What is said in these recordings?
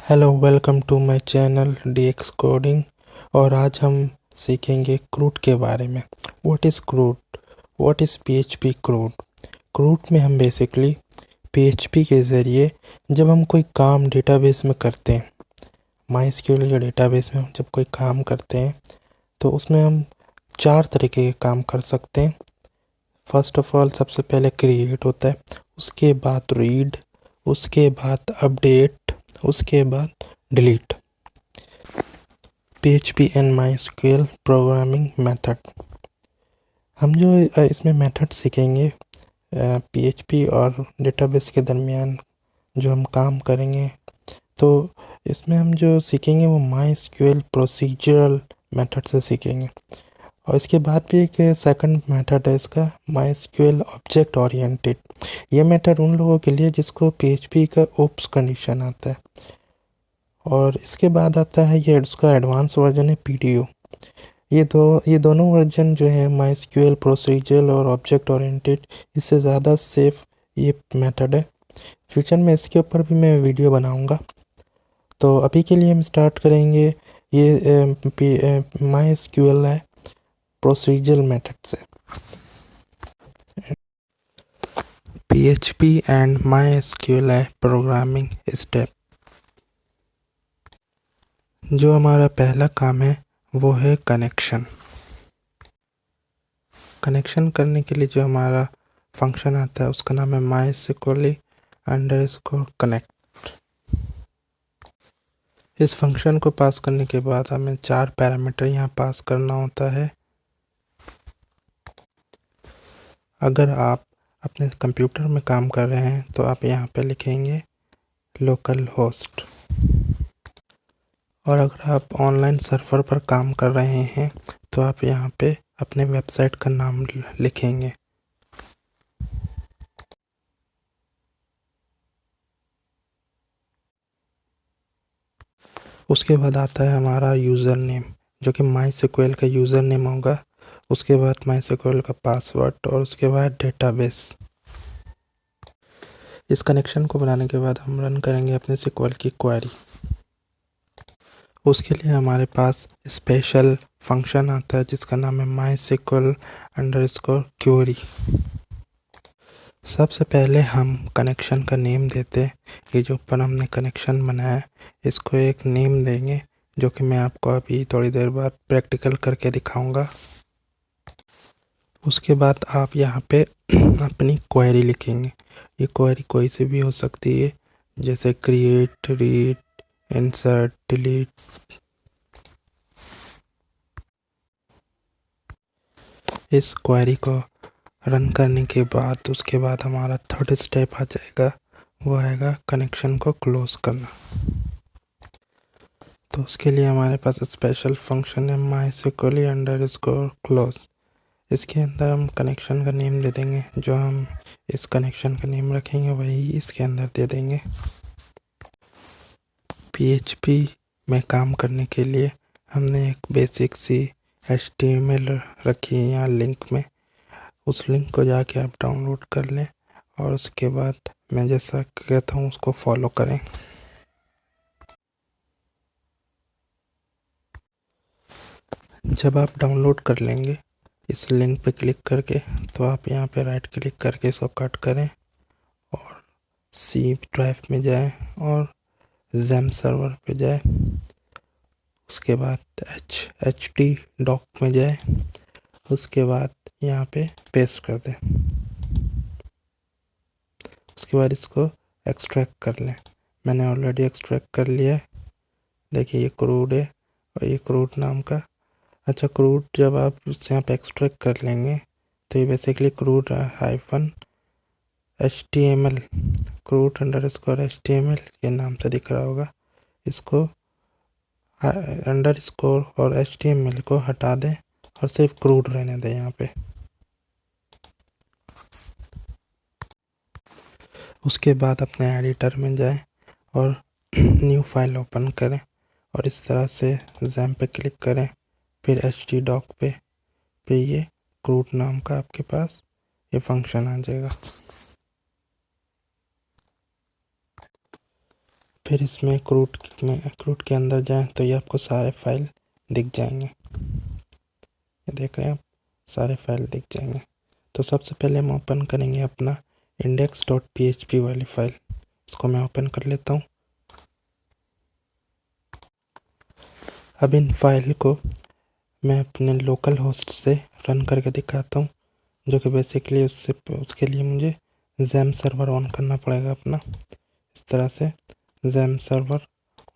Hello welcome to my channel DX coding. और आज हम सीखेंगे क्रूट के बारे में। What is CRUD? What is PHP CRUD? CRUD में हम बेसिकली पीएचपी के ज़रिए जब हम कोई काम डेटाबेस में करते हैं, माइस्क्यूएल के डेटाबेस में जब कोई काम करते हैं तो उसमें हम 4 तरीके के काम कर सकते हैं। फर्स्ट ऑफ ऑल सबसे पहले क्रिएट होता है, उसके बाद रीड, उसके बाद अपडेट, उसके बाद delete. PHP and MySQL programming method. हम जो इसमें मेथड सीखेंगे PHP और डेटाबेस के दरमियान जो हम काम करेंगे, तो इसमें हम जो सीखेंगे वो माइस्क्यूएल प्रोसीजरल मेथड से सीखेंगे। और इसके बाद भी एक सेकंड मेथड है इसका, माइस्क्यूएल ऑब्जेक्ट ओरिएंटेड। ये मेथड उन लोगों के लिए जिसको PHP का ओप्स कंडीशन आता है। और इसके बाद आता है ये उसका एडवांस वर्जन है PDO। ये दोनों वर्जन जो है माइस्क्यूएल प्रोसीजरल और ऑब्जेक्ट ओरिएंटेड, इससे ज़्यादा सेफ ये मेथड है। फ्यूचर में इसके ऊपर भी मैं वीडियो बनाऊंगा। तो अभी के लिए हम स्टार्ट करेंगे ये माइस्क्यूएल है प्रोसीजरल मेथड से। PHP एंड माइस्क्यूएल है प्रोग्रामिंग स्टेप। जो हमारा पहला काम है वो है कनेक्शन। कनेक्शन करने के लिए जो हमारा फंक्शन आता है उसका नाम है mysql_connect। इस फंक्शन को पास करने के बाद हमें 4 पैरामीटर यहाँ पास करना होता है। अगर आप अपने कंप्यूटर में काम कर रहे हैं तो आप यहाँ पे लिखेंगे लोकल होस्ट। और अगर आप ऑनलाइन सर्वर पर काम कर रहे हैं तो आप यहाँ पे अपने वेबसाइट का नाम लिखेंगे। उसके बाद आता है हमारा यूज़र नेम, जो कि माइस्क्यूएल का यूज़र नेम होगा। उसके बाद माइस्क्यूएल का पासवर्ड और उसके बाद डेटाबेस। इस कनेक्शन को बनाने के बाद हम रन करेंगे अपने SQL की क्वेरी। उसके लिए हमारे पास स्पेशल फंक्शन आता है जिसका नाम है mysql_query। सबसे पहले हम कनेक्शन का नेम देते हैं। ये जो ऊपर हमने कनेक्शन बनाया है इसको एक नेम देंगे, जो कि मैं आपको अभी थोड़ी देर बाद प्रैक्टिकल करके दिखाऊंगा। उसके बाद आप यहाँ पे अपनी क्वेरी लिखेंगे। ये क्वेरी कोई सी भी हो सकती है, जैसे क्रिएट, रीड, इंसर्ट, डिलीट। इस क्वेरी को रन करने के बाद उसके बाद हमारा थर्ड स्टेप आ जाएगा, वो आएगा कनेक्शन को क्लोज करना। तो उसके लिए हमारे पास स्पेशल फंक्शन है mysql_close। इसके अंदर हम कनेक्शन का नेम दे देंगे, जो हम इस कनेक्शन का नेम रखेंगे वही इसके अंदर दे देंगे। PHP में काम करने के लिए हमने एक बेसिक सी HTML रखी है यहाँ लिंक में। उस लिंक को जाके आप डाउनलोड कर लें और उसके बाद मैं जैसा कहता हूँ उसको फॉलो करें। जब आप डाउनलोड कर लेंगे इस लिंक पे क्लिक करके, तो आप यहाँ पे राइट क्लिक करके इसको कट करें और सी ड्राइव में जाएं और ज़ैम सर्वर पे जाएं। उसके बाद HT डॉक में जाएं। उसके बाद यहाँ पे पेस्ट कर दें। उसके बाद इसको एक्सट्रैक्ट कर लें। मैंने ऑलरेडी एक्सट्रैक्ट कर लिया है। देखिए ये क्रूड है और ये क्रूड नाम का। अच्छा, क्रूड जब आप यहाँ पे एक्सट्रैक्ट कर लेंगे तो ये बेसिकली क्रूड -HTML, क्रूड_HTML के नाम से दिख रहा होगा। इसको अंडरस्कोर और HTML को हटा दें और सिर्फ क्रूड रहने दें यहाँ पे। उसके बाद अपने एडिटर में जाएं और न्यू फाइल ओपन करें और इस तरह से ज़ैम पे क्लिक करें। फिर HT डॉक पे ये क्रूड नाम का आपके पास ये फंक्शन आ जाएगा। फिर इसमें क्रूट के अंदर जाएं तो ये आपको सारे फाइल दिख जाएंगे। ये देख रहे हैं आप, सारे फाइल दिख जाएंगे। तो सबसे पहले हम ओपन करेंगे अपना index.php वाली फाइल। इसको मैं ओपन कर लेता हूँ। अब इन फाइल को मैं अपने लोकल होस्ट से रन करके दिखाता हूँ, जो कि बेसिकली उसके लिए मुझे ज़ैम सर्वर ऑन करना पड़ेगा अपना। इस तरह से ज़ैम सर्वर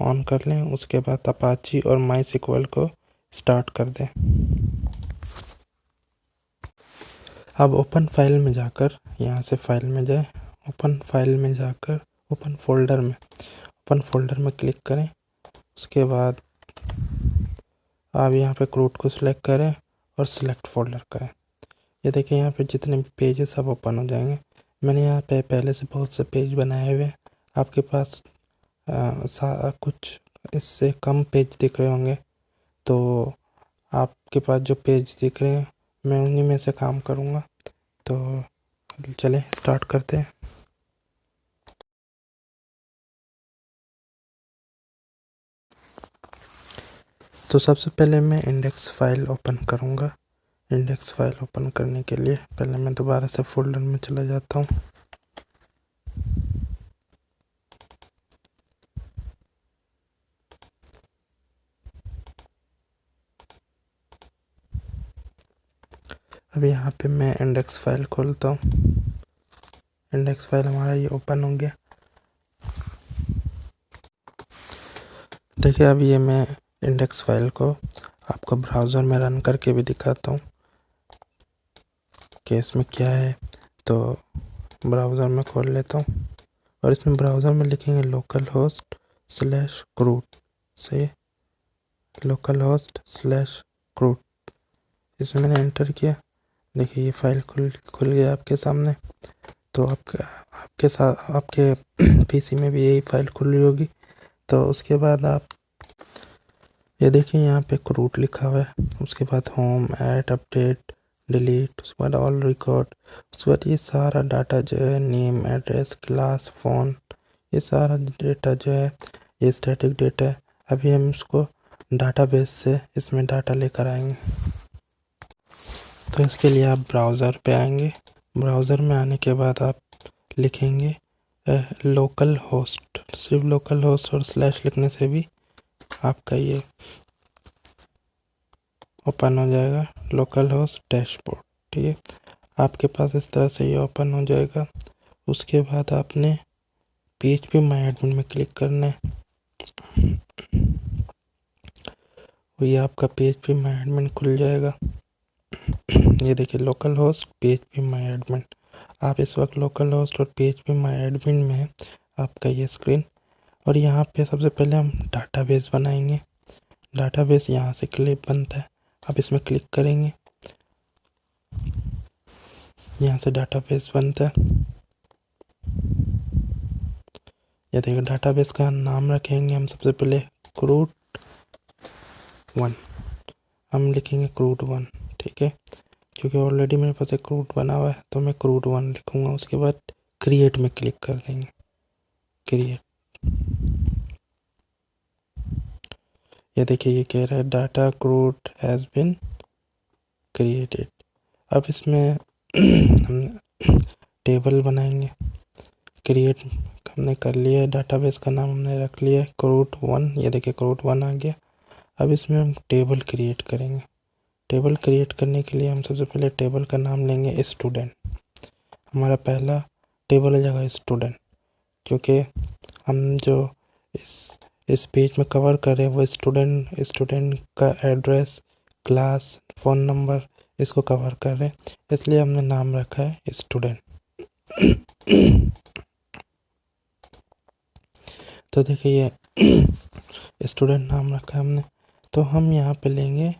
ऑन कर लें, उसके बाद अपाची और माई को स्टार्ट कर दें। अब ओपन फाइल में जाकर यहाँ से फाइल में जाए, ओपन फाइल में जाकर ओपन फोल्डर में क्लिक करें। उसके बाद आप यहाँ पे क्रूट को सिलेक्ट करें और सिलेक्ट फोल्डर करें। ये देखिए यहाँ पे जितने भी पेजेस सब ओपन हो जाएंगे। मैंने यहाँ पे पहले से बहुत से पेज बनाए हुए हैं। आपके पास कुछ इससे कम पेज दिख रहे होंगे, तो आपके पास जो पेज दिख रहे हैं मैं उन्हीं में से काम करूँगा। तो चलें स्टार्ट करते हैं। तो सबसे पहले मैं इंडेक्स फाइल ओपन करूँगा। इंडेक्स फाइल ओपन करने के लिए पहले मैं दोबारा से फोल्डर में चला जाता हूँ। अब यहाँ पे मैं इंडेक्स फाइल खोलता हूँ। इंडेक्स फाइल हमारा ये ओपन हो गया। देखिए अब ये मैं इंडेक्स फाइल को आपको ब्राउज़र में रन करके भी दिखाता हूँ कि इसमें क्या है। तो ब्राउज़र में खोल लेता हूँ और इसमें ब्राउज़र में लिखेंगे localhost/root से localhost/root। इसमें मैंने एंटर किया। देखिए ये फाइल खुल गया आपके सामने। तो आपके साथ आपके पीसी में भी यही फाइल खुल रही होगी। तो उसके बाद आप ये देखिए यहाँ पे क्रूट लिखा हुआ है, उसके बाद होम, ऐड, अपडेट, डिलीट, उसके बाद ऑल रिकॉर्ड, उसके बाद ये सारा डाटा जो है नेम, एड्रेस, क्लास, फ़ोन, ये सारा डेटा जो है ये स्टैटिक डेटा है। अभी हम इसको डाटाबेस से इसमें डाटा लेकर आएंगे। तो इसके लिए आप ब्राउज़र पे आएंगे। ब्राउज़र में आने के बाद आप लिखेंगे लोकल होस्ट। सिर्फ लोकल होस्ट और स्लैश लिखने से भी आपका ये ओपन हो जाएगा, लोकल होस्ट डैशबोर्ड। ठीक है, आपके पास इस तरह से ये ओपन हो जाएगा। उसके बाद आपने PHP माई एडमिन में क्लिक करना है। ये आपका PHP माई एडमिन खुल जाएगा। ये देखिए लोकल होस्ट PHP माई एडमिन। आप इस वक्त लोकल होस्ट और PHP माई एडमिन में आपका ये स्क्रीन। और यहाँ पे सबसे पहले हम डाटाबेस बनाएंगे। डाटाबेस यहाँ से क्लिप बनता है, आप इसमें क्लिक करेंगे, यहाँ से डाटाबेस बनता है। ये देखिए डाटाबेस का नाम रखेंगे हम सबसे पहले क्रूट1। हम लिखेंगे क्रूट1। ठीक है, क्योंकि ऑलरेडी मेरे पास एक क्रूट बना हुआ है तो मैं क्रूट1 लिखूँगा। उसके बाद क्रिएट में क्लिक कर देंगे, क्रिएट। ये देखिए ये कह रहा है डाटा क्रूट हैज़ बिन क्रिएटेड। अब इसमें हम टेबल बनाएंगे। क्रिएट हमने कर लिया है, डाटाबेस का नाम हमने रख लिया है क्रूट1। ये देखिए क्रूट1 आ गया। अब इसमें हम टेबल क्रिएट करेंगे। टेबल क्रिएट करने के लिए हम सबसे पहले टेबल का नाम लेंगे स्टूडेंट। हमारा पहला टेबल हो जाएगा स्टूडेंट, क्योंकि हम जो इस पेज में कवर कर रहे हैं वो स्टूडेंट का एड्रेस, क्लास, फ़ोन नंबर इसको कवर कर रहे हैं, इसलिए हमने नाम रखा है स्टूडेंट। तो देखिए ये स्टूडेंट नाम रखा है हमने। तो हम यहाँ पे लेंगे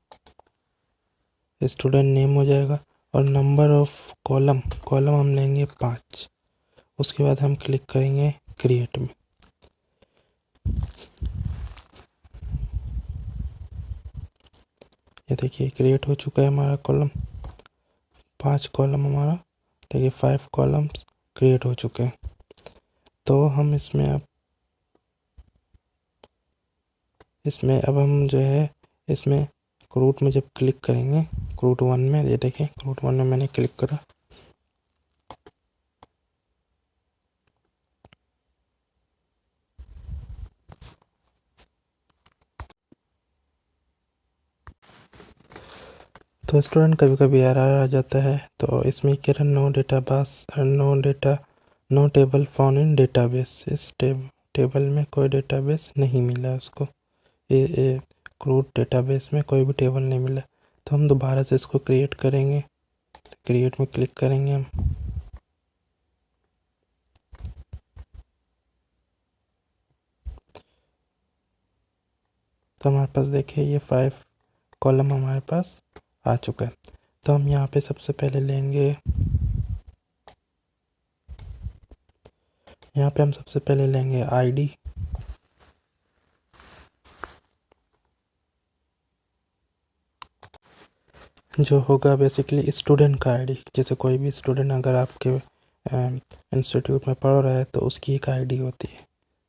स्टूडेंट नेम हो जाएगा और नंबर ऑफ कॉलम हम लेंगे 5। उसके बाद हम क्लिक करेंगे क्रिएट में। ये देखिए क्रिएट हो चुका है हमारा कॉलम, 5 कॉलम हमारा। देखिए 5 कॉलम्स क्रिएट हो चुके हैं। तो हम इसमें अब इसमें अब हम जो है इसमें क्रूट में जब क्लिक करेंगे, क्रूट 1 में, ये देखें क्रूट 1 में मैंने क्लिक करा, तो स्टूडेंट कभी कभी एरर आ जाता है। तो इसमें कह रहा no database, no table found in database, इस टेबल में कोई डेटाबेस नहीं मिला उसको, ये क्रूट डेटाबेस में कोई भी टेबल नहीं मिला। तो हम दोबारा से इसको क्रिएट करेंगे, क्रिएट में क्लिक करेंगे हम। तो हमारे पास देखिए ये 5 कॉलम हमारे पास आ चुका है। तो हम यहाँ पे सबसे पहले लेंगे, यहाँ पे हम सबसे पहले लेंगे आईडी, जो होगा बेसिकली स्टूडेंट का आईडी। जैसे कोई भी स्टूडेंट अगर आपके इंस्टीट्यूट में पढ़ रहा है तो उसकी एक आईडी होती है।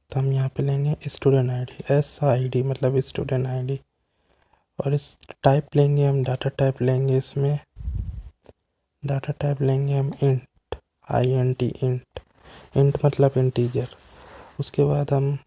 तो हम यहाँ पे लेंगे स्टूडेंट आईडी, SID मतलब स्टूडेंट आईडी। और इस टाइप लेंगे हम, डाटा टाइप लेंगे, इसमें डाटा टाइप लेंगे हम इंट, INT इंट मतलब इंटीजर। उसके बाद हम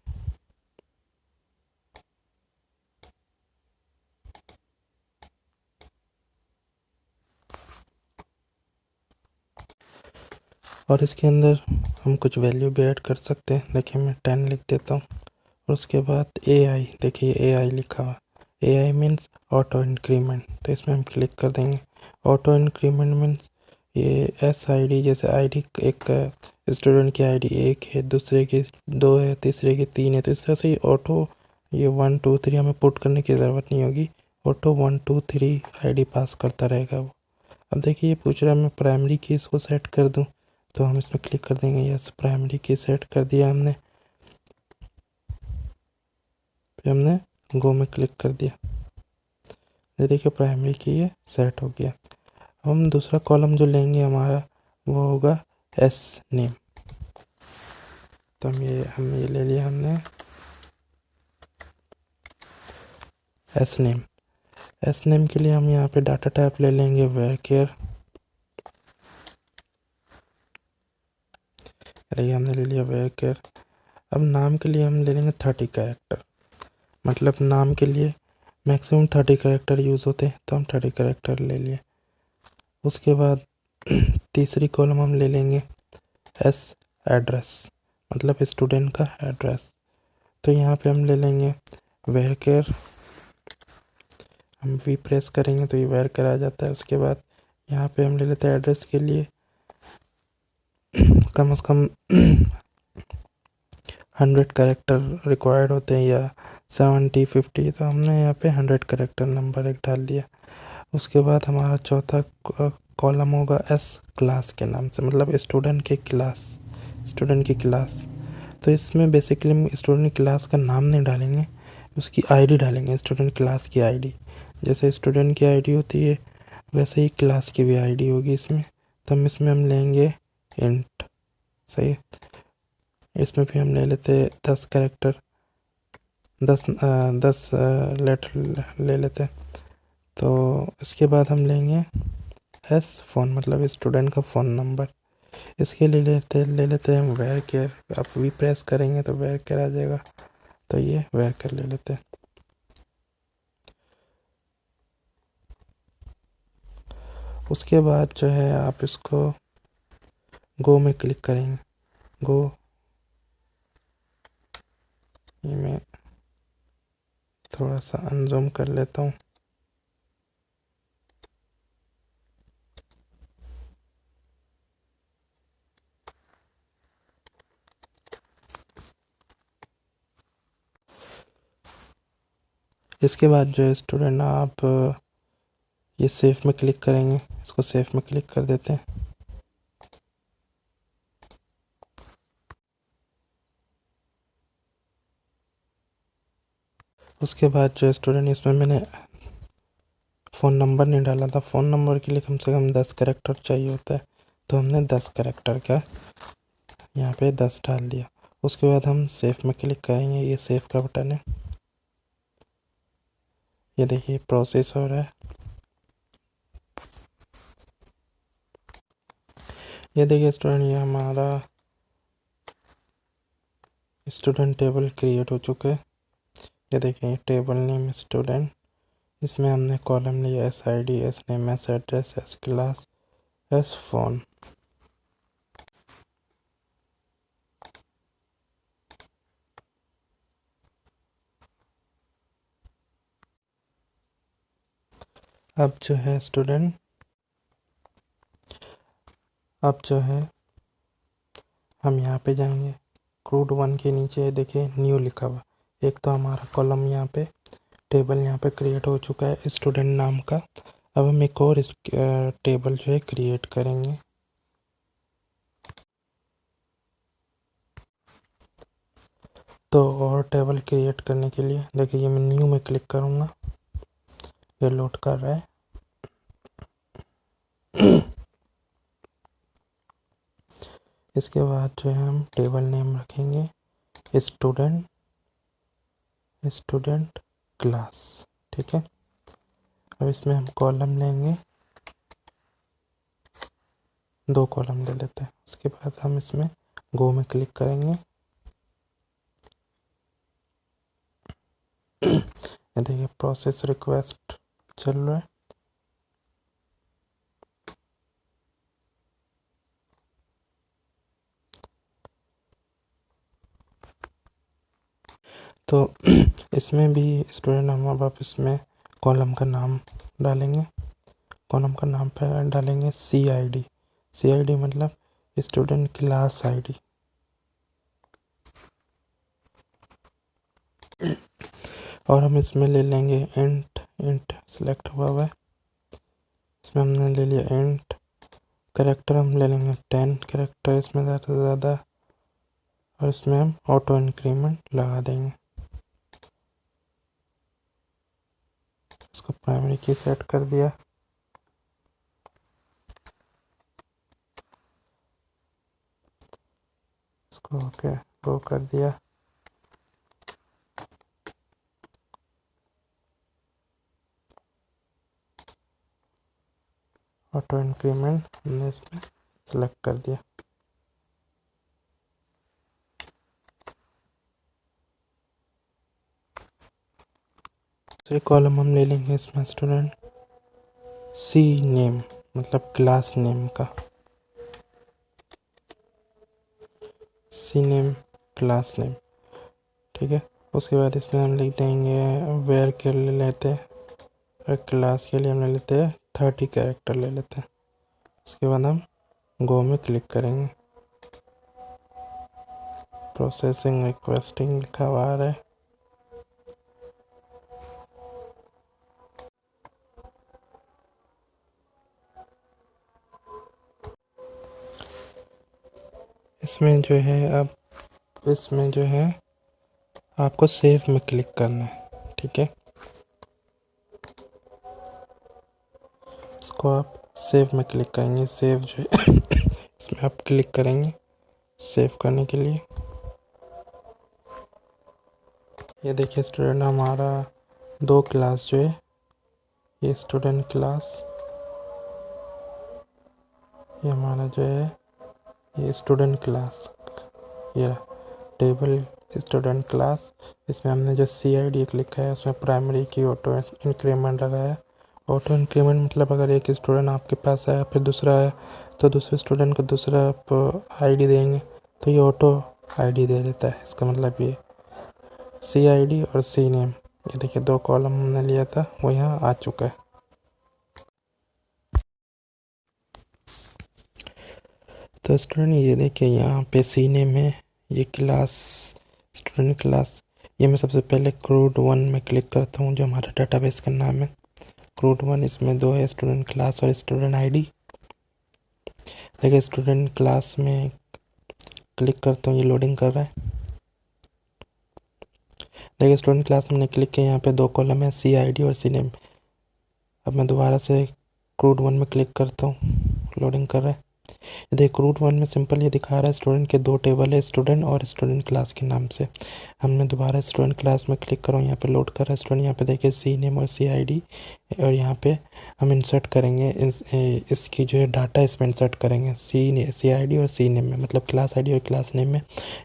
और इसके अंदर हम कुछ वैल्यू भी ऐड कर सकते हैं। देखिए मैं 10 लिख देता हूँ। और उसके बाद AI, देखिए AI लिखा हुआ, AI मीन्स ऑटो इंक्रीमेंट, तो इसमें हम क्लिक कर देंगे। ऑटो इंक्रीमेंट मीन्स ये SID, जैसे आईडी एक स्टूडेंट की आईडी 1 है, दूसरे की 2 है, तीसरे की 3 है, तो इस तरह से ऑटो ये 1 2 3 हमें पुट करने की ज़रूरत नहीं होगी, ऑटो 1 2 3 आईडी पास करता रहेगा वो। अब देखिए ये पूछ रहा है मैं प्राइमरी की इसको सेट कर दूं, तो हम इसमें क्लिक कर देंगे, यस प्राइमरी की सेट कर दिया हमने। फिर हमने गो में क्लिक कर दिया, ये देखिए प्राइमरी की ये सेट हो गया। हम दूसरा कॉलम जो लेंगे हमारा वो होगा एस नेम। तो हम ये ले लिया हमने एस नेम। एस नेम के लिए हम यहाँ पे डाटा टाइप ले लेंगे वेयर हमने ले लिया वेयर। अब नाम के लिए हम ले लेंगे 30 कैरेक्टर, मतलब नाम के लिए मैक्सिमम 30 कैरेक्टर यूज़ होते हैं, तो हम 30 कैरेक्टर ले लिए। उसके बाद तीसरी कॉलम हम ले लेंगे एस एड्रेस, मतलब स्टूडेंट का एड्रेस। तो यहाँ पे हम ले लेंगे वेयर, हम वी प्रेस करेंगे तो ये वेयर आ जाता है। उसके बाद यहाँ पे हम ले लेते हैं एड्रेस के लिए कम से कम 100 कैरेक्टर रिक्वायर्ड होते हैं, या 70 50, तो हमने यहाँ पे 100 कैरेक्टर नंबर एक डाल दिया। उसके बाद हमारा चौथा कॉलम होगा एस क्लास के नाम से, मतलब स्टूडेंट की क्लास। तो इसमें बेसिकली हम स्टूडेंट क्लास का नाम नहीं डालेंगे, उसकी आईडी डालेंगे, स्टूडेंट क्लास की आईडी। जैसे स्टूडेंट की आईडी होती है वैसे ही क्लास की भी आईडी होगी इसमें। तो हम लेंगे इंट, सही है। इसमें भी हम ले लेते 10 कैरेक्टर, 10 लेटर ले लेते। तो इसके बाद हम लेंगे फ़ोन, मतलब स्टूडेंट का फ़ोन नंबर। इसके लिए ले लेते हैं हम वेयर केयर। आप वी प्रेस करेंगे तो वेयर केयर आ जाएगा, तो ये वेयर केयर ले लेते हैं। उसके बाद जो है आप इसको गो में क्लिक करेंगे। गो, ये मैं थोड़ा सा अनजूम कर लेता हूँ। इसके बाद जो है स्टूडेंट आप ये सेव में क्लिक करेंगे, इसको सेव में क्लिक कर देते हैं। उसके बाद जो है स्टूडेंट इसमें मैंने फ़ोन नंबर नहीं डाला था, फ़ोन नंबर के लिए कम से कम 10 कैरेक्टर चाहिए होता है, तो हमने 10 कैरेक्टर का यहाँ पे 10 डाल दिया। उसके बाद हम सेव में क्लिक करेंगे, ये सेव का बटन है। ये देखिए प्रोसेस हो रहा है। ये देखिए स्टूडेंट, ये हमारा स्टूडेंट टेबल क्रिएट हो चुका है। ये देखिए टेबल नेम स्टूडेंट, इसमें हमने कॉलम लिया S I D, S name, S address, S class, S phone. अब जो है स्टूडेंट, अब जो है हम यहाँ पे जाएंगे, क्रूड 1 के नीचे देखिए न्यू लिखा हुआ। एक तो हमारा कॉलम यहाँ पे, टेबल यहाँ पे क्रिएट हो चुका है स्टूडेंट नाम का। अब हम एक और टेबल जो है क्रिएट करेंगे। तो और टेबल क्रिएट करने के लिए देखिए ये मैं न्यू में क्लिक करूँगा, ये लोड कर रहा है। इसके बाद जो है हम टेबल नेम रखेंगे स्टूडेंट क्लास, ठीक है। अब इसमें हम कॉलम लेंगे, 2 कॉलम ले लेते हैं। उसके बाद हम इसमें गो में क्लिक करेंगे। ये देखिए प्रोसेस रिक्वेस्ट चल रहा है। तो इसमें भी स्टूडेंट हम अब इसमें कॉलम का नाम डालेंगे। कॉलम का नाम पर डालेंगे CID। CID मतलब स्टूडेंट क्लास ID। और हम इसमें ले लेंगे इंट सेलेक्ट हुआ है, इसमें हमने ले लिया इंट। कैरेक्टर हम ले लेंगे 10 कैरेक्टर इसमें ज़्यादा से ज़्यादा, और इसमें हम ऑटो इंक्रीमेंट लगा देंगे। इसको प्राइमरी की सेट कर दिया। इसको ओके गो कर दिया। ऑटो इंक्रीमेंट हमने इसमें सेलेक्ट कर दिया। तो कॉलम हम ले लेंगे इसमें स्टूडेंट C नेम मतलब क्लास नेम का, C नेम क्लास नेम, ठीक है। उसके बाद इसमें हम लिख देंगे वेयर के ले लेते हैं, और क्लास के लिए हम ले लेते हैं 30 कैरेक्टर ले लेते हैं। उसके बाद हम गो में क्लिक करेंगे। प्रोसेसिंग रिक्वेस्टिंग लिखा हुआ आ रहा है। इसमें जो है अब इसमें जो है आपको सेव में क्लिक करना है, ठीक है। इसको आप सेव में क्लिक करेंगे। सेव जो है इसमें आप क्लिक करेंगे सेव करने के लिए। ये देखिए स्टूडेंट, हमारा 2 क्लास जो है, ये स्टूडेंट क्लास, ये हमारा जो है ये स्टूडेंट क्लास, ये टेबल स्टूडेंट क्लास। इसमें हमने जो CID एक लिखा है उसमें प्राइमरी की ऑटो इंक्रीमेंट लगाया है। ऑटो इंक्रीमेंट मतलब अगर एक स्टूडेंट आपके पास आया फिर दूसरा आया तो दूसरे स्टूडेंट को दूसरा आप ID देंगे तो ये ऑटो ID दे देता है। इसका मतलब ये CID और C नेम, ये देखिए 2 कॉलम हमने लिया था वो यहाँ आ चुका है। तो स्टूडेंट ये देखिए यहाँ पे C नेम है, ये क्लास स्टूडेंट क्लास। ये मैं सबसे पहले क्रूड 1 में क्लिक करता हूँ जो हमारा डेटाबेस का नाम है क्रूड 1। इसमें 2 है स्टूडेंट क्लास और स्टूडेंट ID। देखिए स्टूडेंट क्लास में क्लिक करता हूँ, ये लोडिंग कर रहा है। देखिए स्टूडेंट क्लास में मैंने क्लिक किया, यहाँ पे 2 कॉलम है CID और C नेम। अब मैं दोबारा से क्रूड 1 में क्लिक करता हूँ, लोडिंग कर रहा है। देख रूट वन में सिंपल ये दिखा रहा है स्टूडेंट के 2 टेबल है, स्टूडेंट और स्टूडेंट क्लास के नाम से। हमने दोबारा स्टूडेंट क्लास में क्लिक करो, यहाँ पे लोड कर रहा है स्टूडेंट, यहाँ पे देखिए सी नेम और सी आई डी, और यहाँ पे हम इंसर्ट करेंगे इसकी जो है डाटा इसमें इंसर्ट करेंगे सी आई डी और सी नेम में, मतलब क्लास आई डी और क्लास नेम में।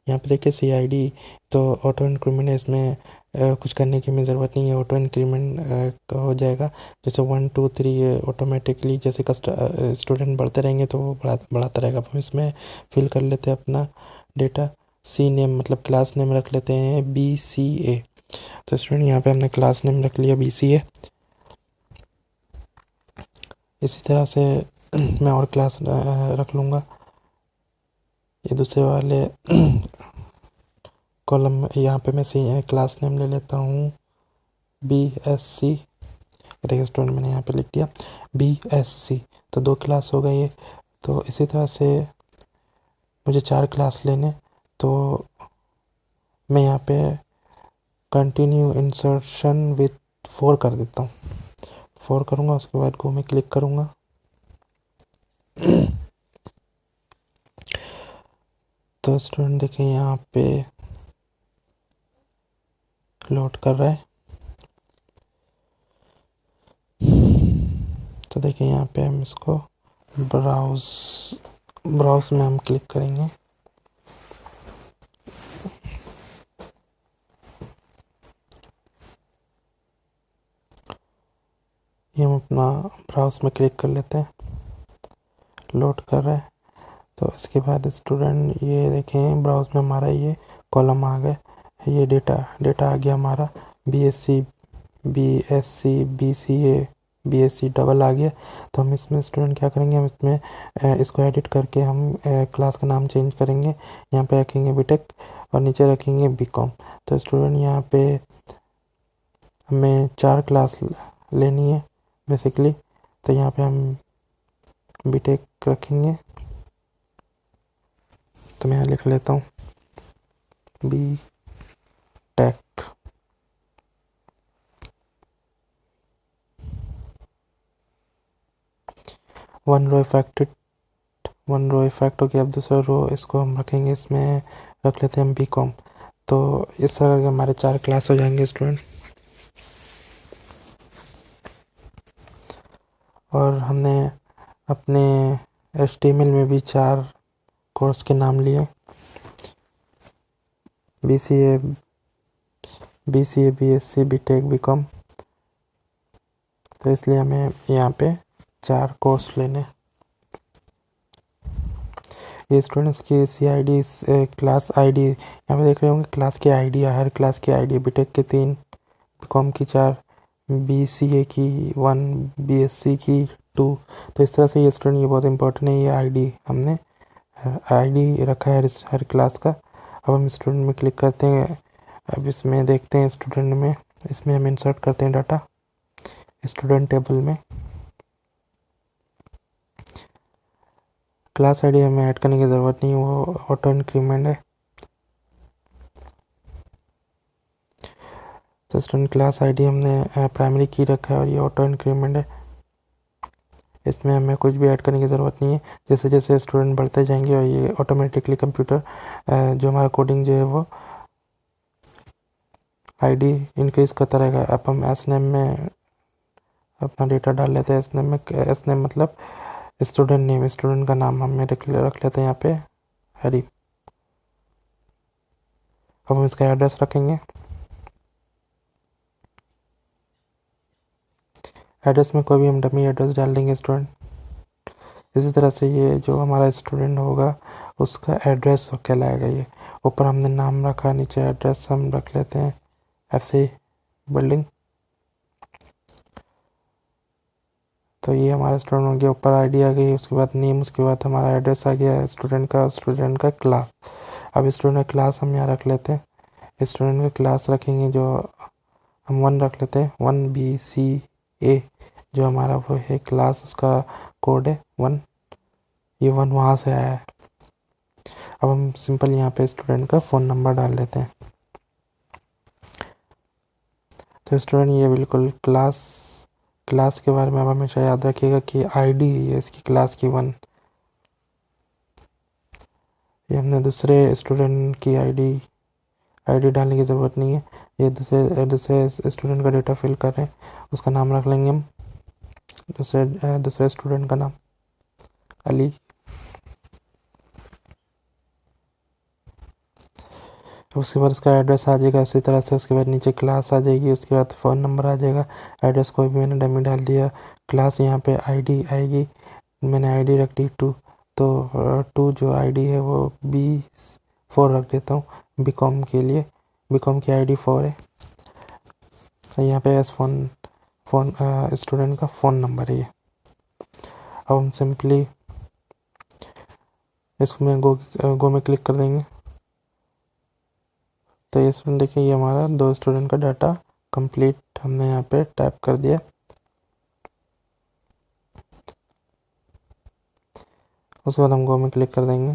यहाँ पे देखिए सी आई डी तो ऑटो इंक्रीमेंट है, इसमें कुछ करने की हमें ज़रूरत नहीं है, ऑटो इंक्रीमेंट हो जाएगा। जैसे 1 2 3 ऑटोमेटिकली जैसे स्टूडेंट बढ़ते रहेंगे तो वो बढ़ाता रहेगा। अब हम इसमें फिल कर लेते हैं अपना डेटा। सी नेम मतलब क्लास नेम रख लेते हैं BCA। तो स्टूडेंट यहाँ पे हमने क्लास नेम रख लिया BCA। इसी तरह से मैं और क्लास रख लूँगा। ये दूसरे वाले कॉलम में यहाँ पे मैं क्लास नेम ले लेता हूँ BSC। देखिए स्टूडेंट मैंने यहाँ पे लिख दिया BSC, तो 2 क्लास हो गए ये। तो इसी तरह से मुझे 4 क्लास लेने, तो मैं यहाँ पे कंटिन्यू इंसर्शन विथ 4 कर देता हूँ। 4 करूँगा, उसके बाद गो में क्लिक करूँगा। तो स्टूडेंट देखिए यहाँ पे लोड कर रहा है। तो देखिए यहाँ पे हम इसको ब्राउज में हम क्लिक करेंगे। ये हम अपना ब्राउज में क्लिक कर लेते हैं, लोड कर रहा है। तो इसके बाद स्टूडेंट ये देखें ब्राउज में हमारा ये कॉलम आ गए, ये डेटा आ गया हमारा BSC BCA BSC डबल आ गया। तो हम इसमें स्टूडेंट क्या करेंगे, हम इसमें इसको एडिट करके हम क्लास का नाम चेंज करेंगे। यहाँ पे रखेंगे बीटेक और नीचे रखेंगे BCom। तो स्टूडेंट यहाँ पे हमें 4 क्लास लेनी है बेसिकली। तो यहाँ पे हम बीटेक रखेंगे, तो मैं यहाँ लिख लेता हूँ BTech। वन रो इफेक्ट हो गया। अब दूसरा रो इसको हम रखेंगे, इसमें रख लेते हैं हम BCom। तो इस तरह के हमारे 4 क्लास हो जाएंगे स्टूडेंट। और हमने अपने HTML में भी 4 कोर्स के नाम लिए, BCA BSc BTech BCom। तो इसलिए हमें यहाँ पे 4 कोर्स लेने। ये स्टूडेंट्स की CID क्लास ID यहाँ पे देख रहे होंगे, क्लास की ID है, हर क्लास की ID। बीटेक के 3, BCom की 4, BCA की 1, BSc की 2। तो इस तरह से ये स्टूडेंट, ये बहुत इंपॉर्टेंट है, ये ID हमने ID रखा है हर क्लास का। अब हम स्टूडेंट में क्लिक करते हैं। अब इसमें देखते हैं स्टूडेंट में, इसमें हम इंसर्ट करते हैं डाटा स्टूडेंट टेबल में। क्लास ID हमें ऐड करने की ज़रूरत नहीं, वो ऑटो इंक्रीमेंट है। तो स्टूडेंट क्लास ID हमने प्राइमरी की रखा है और ये ऑटो इंक्रीमेंट है, इसमें हमें कुछ भी ऐड करने की ज़रूरत नहीं है। जैसे जैसे स्टूडेंट बढ़ते जाएंगे और ये ऑटोमेटिकली कंप्यूटर जो हमारा कोडिंग जो है वो ID इंक्रीज़ करता रहेगा। अब हम SNAME में अपना डेटा डाल लेते हैं। SNAME मतलब स्टूडेंट नेम, स्टूडेंट का नाम हमें रख लेते हैं यहाँ पे हरी। अब हम इसका एड्रेस रखेंगे। एड्रेस में कोई भी हम डमी एड्रेस डाल देंगे स्टूडेंट। इसी तरह से ये जो हमारा स्टूडेंट होगा उसका एड्रेस कहलाएगा। ये ऊपर हमने नाम रखा, नीचे एड्रेस हम रख लेते हैं FC बिल्डिंग। तो ये हमारा स्टूडेंट हो गया, ऊपर ID आ गई, उसके बाद नेम, उसके बाद हमारा एड्रेस आ गया स्टूडेंट का क्लास। अब स्टूडेंट का क्लास हम यहाँ रख लेते हैं। स्टूडेंट का क्लास रखेंगे जो हम 1 रख लेते हैं, 1BCA जो हमारा वो है क्लास, उसका कोड है 1। ये 1 वहाँ से आया है। अब हम सिंपल यहाँ पे स्टूडेंट का फ़ोन नंबर डाल लेते हैं। तो स्टूडेंट ये बिल्कुल क्लास के बारे में आप हमेशा याद रखिएगा कि ID है इसकी क्लास की 1। ये हमने दूसरे स्टूडेंट की आईडी डालने की ज़रूरत नहीं है। ये दूसरे दूसरे स्टूडेंट का डेटा फिल कर रहे हैं, उसका नाम रख लेंगे हम, दूसरे स्टूडेंट का नाम अली। उसके बाद उसका एड्रेस आ जाएगा, उसी तरह से उसके बाद नीचे क्लास आ जाएगी, उसके बाद फ़ोन नंबर आ जाएगा। एड्रेस कोई भी मैंने डमी डाल दिया। क्लास यहाँ पे आईडी आएगी, मैंने आईडी रख दी 2, तो 2 जो आईडी है वो B4 रख देता हूँ बीकॉम के लिए। बीकॉम की आईडी 4 है। तो यहाँ पे फ़ोन स्टूडेंट का फ़ोन नंबर है ये। अब हम सिंपली इसमें गो में क्लिक कर देंगे, तो ये स्टूडेंट देखिए, ये हमारा 2 स्टूडेंट का डाटा कंप्लीट हमने यहाँ पे टाइप कर दिया। उसके बाद हम गो में क्लिक कर देंगे,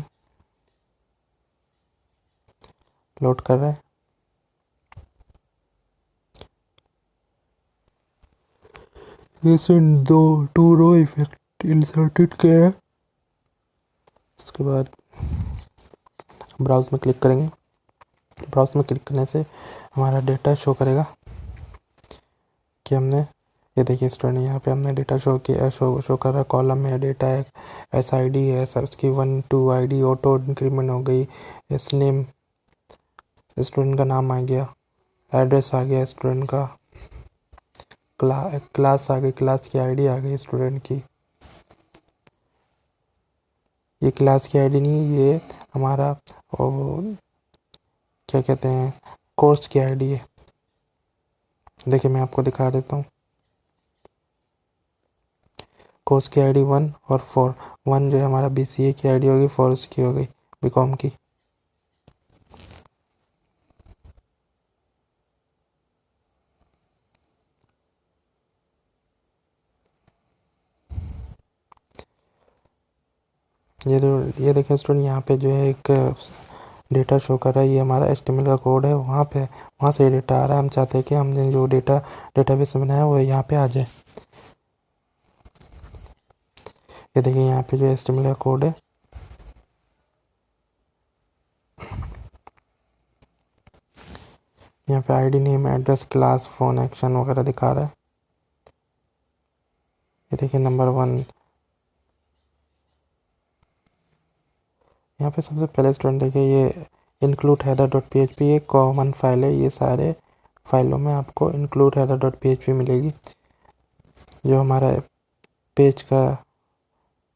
लोड कर रहे हैं। इसमें 2 रो इफेक्ट इंसर्टेड किया है। उसके बाद ब्राउज में क्लिक करेंगे। ब्राउज में क्लिक करने से हमारा डेटा शो करेगा कि हमने, ये देखिए स्टूडेंट, यहाँ पे हमने डेटा शो किया, शो कर रहा है। कॉलम में डेटा है, SID है सर, उसकी 1 2 आईडी ऑटो इंक्रीमेंट हो गई। इस नेम, स्टूडेंट का नाम आ गया, एड्रेस आ गया स्टूडेंट का, क्लास आ गई, क्लास की आईडी आ गई स्टूडेंट की। ये क्लास की आईडी नहीं, ये हमारा क्या कहते हैं, कोर्स की आईडी है। देखिए मैं आपको दिखा देता हूँ। कोर्स की आईडी 1 और 4, 1 जो है हमारा BCA की आईडी होगी, 4 उसकी हो गई बीकॉम की। ये देखिए स्टूडेंट, यहाँ पे जो है एक डेटा शो कर रहा है, ये हमारा HTML का कोड है, वहाँ से डेटा आ रहा है। हम चाहते हैं कि हमने जो डेटाबेस में बनाया है वो यहाँ पे आ जाए। ये देखिए यहाँ पे जो HTML का कोड है, यहाँ पे ID, name, address, class, phone, action वगैरह दिखा रहा है। ये देखिए नंबर 1। यहाँ पे सबसे पहले स्टूडेंट देखिए, ये इंक्लूड हेडर डॉट PHP एक कॉमन फाइल है। ये सारे फाइलों में आपको इंक्लूड हेडर डॉट PHP मिलेगी। जो हमारा पेज का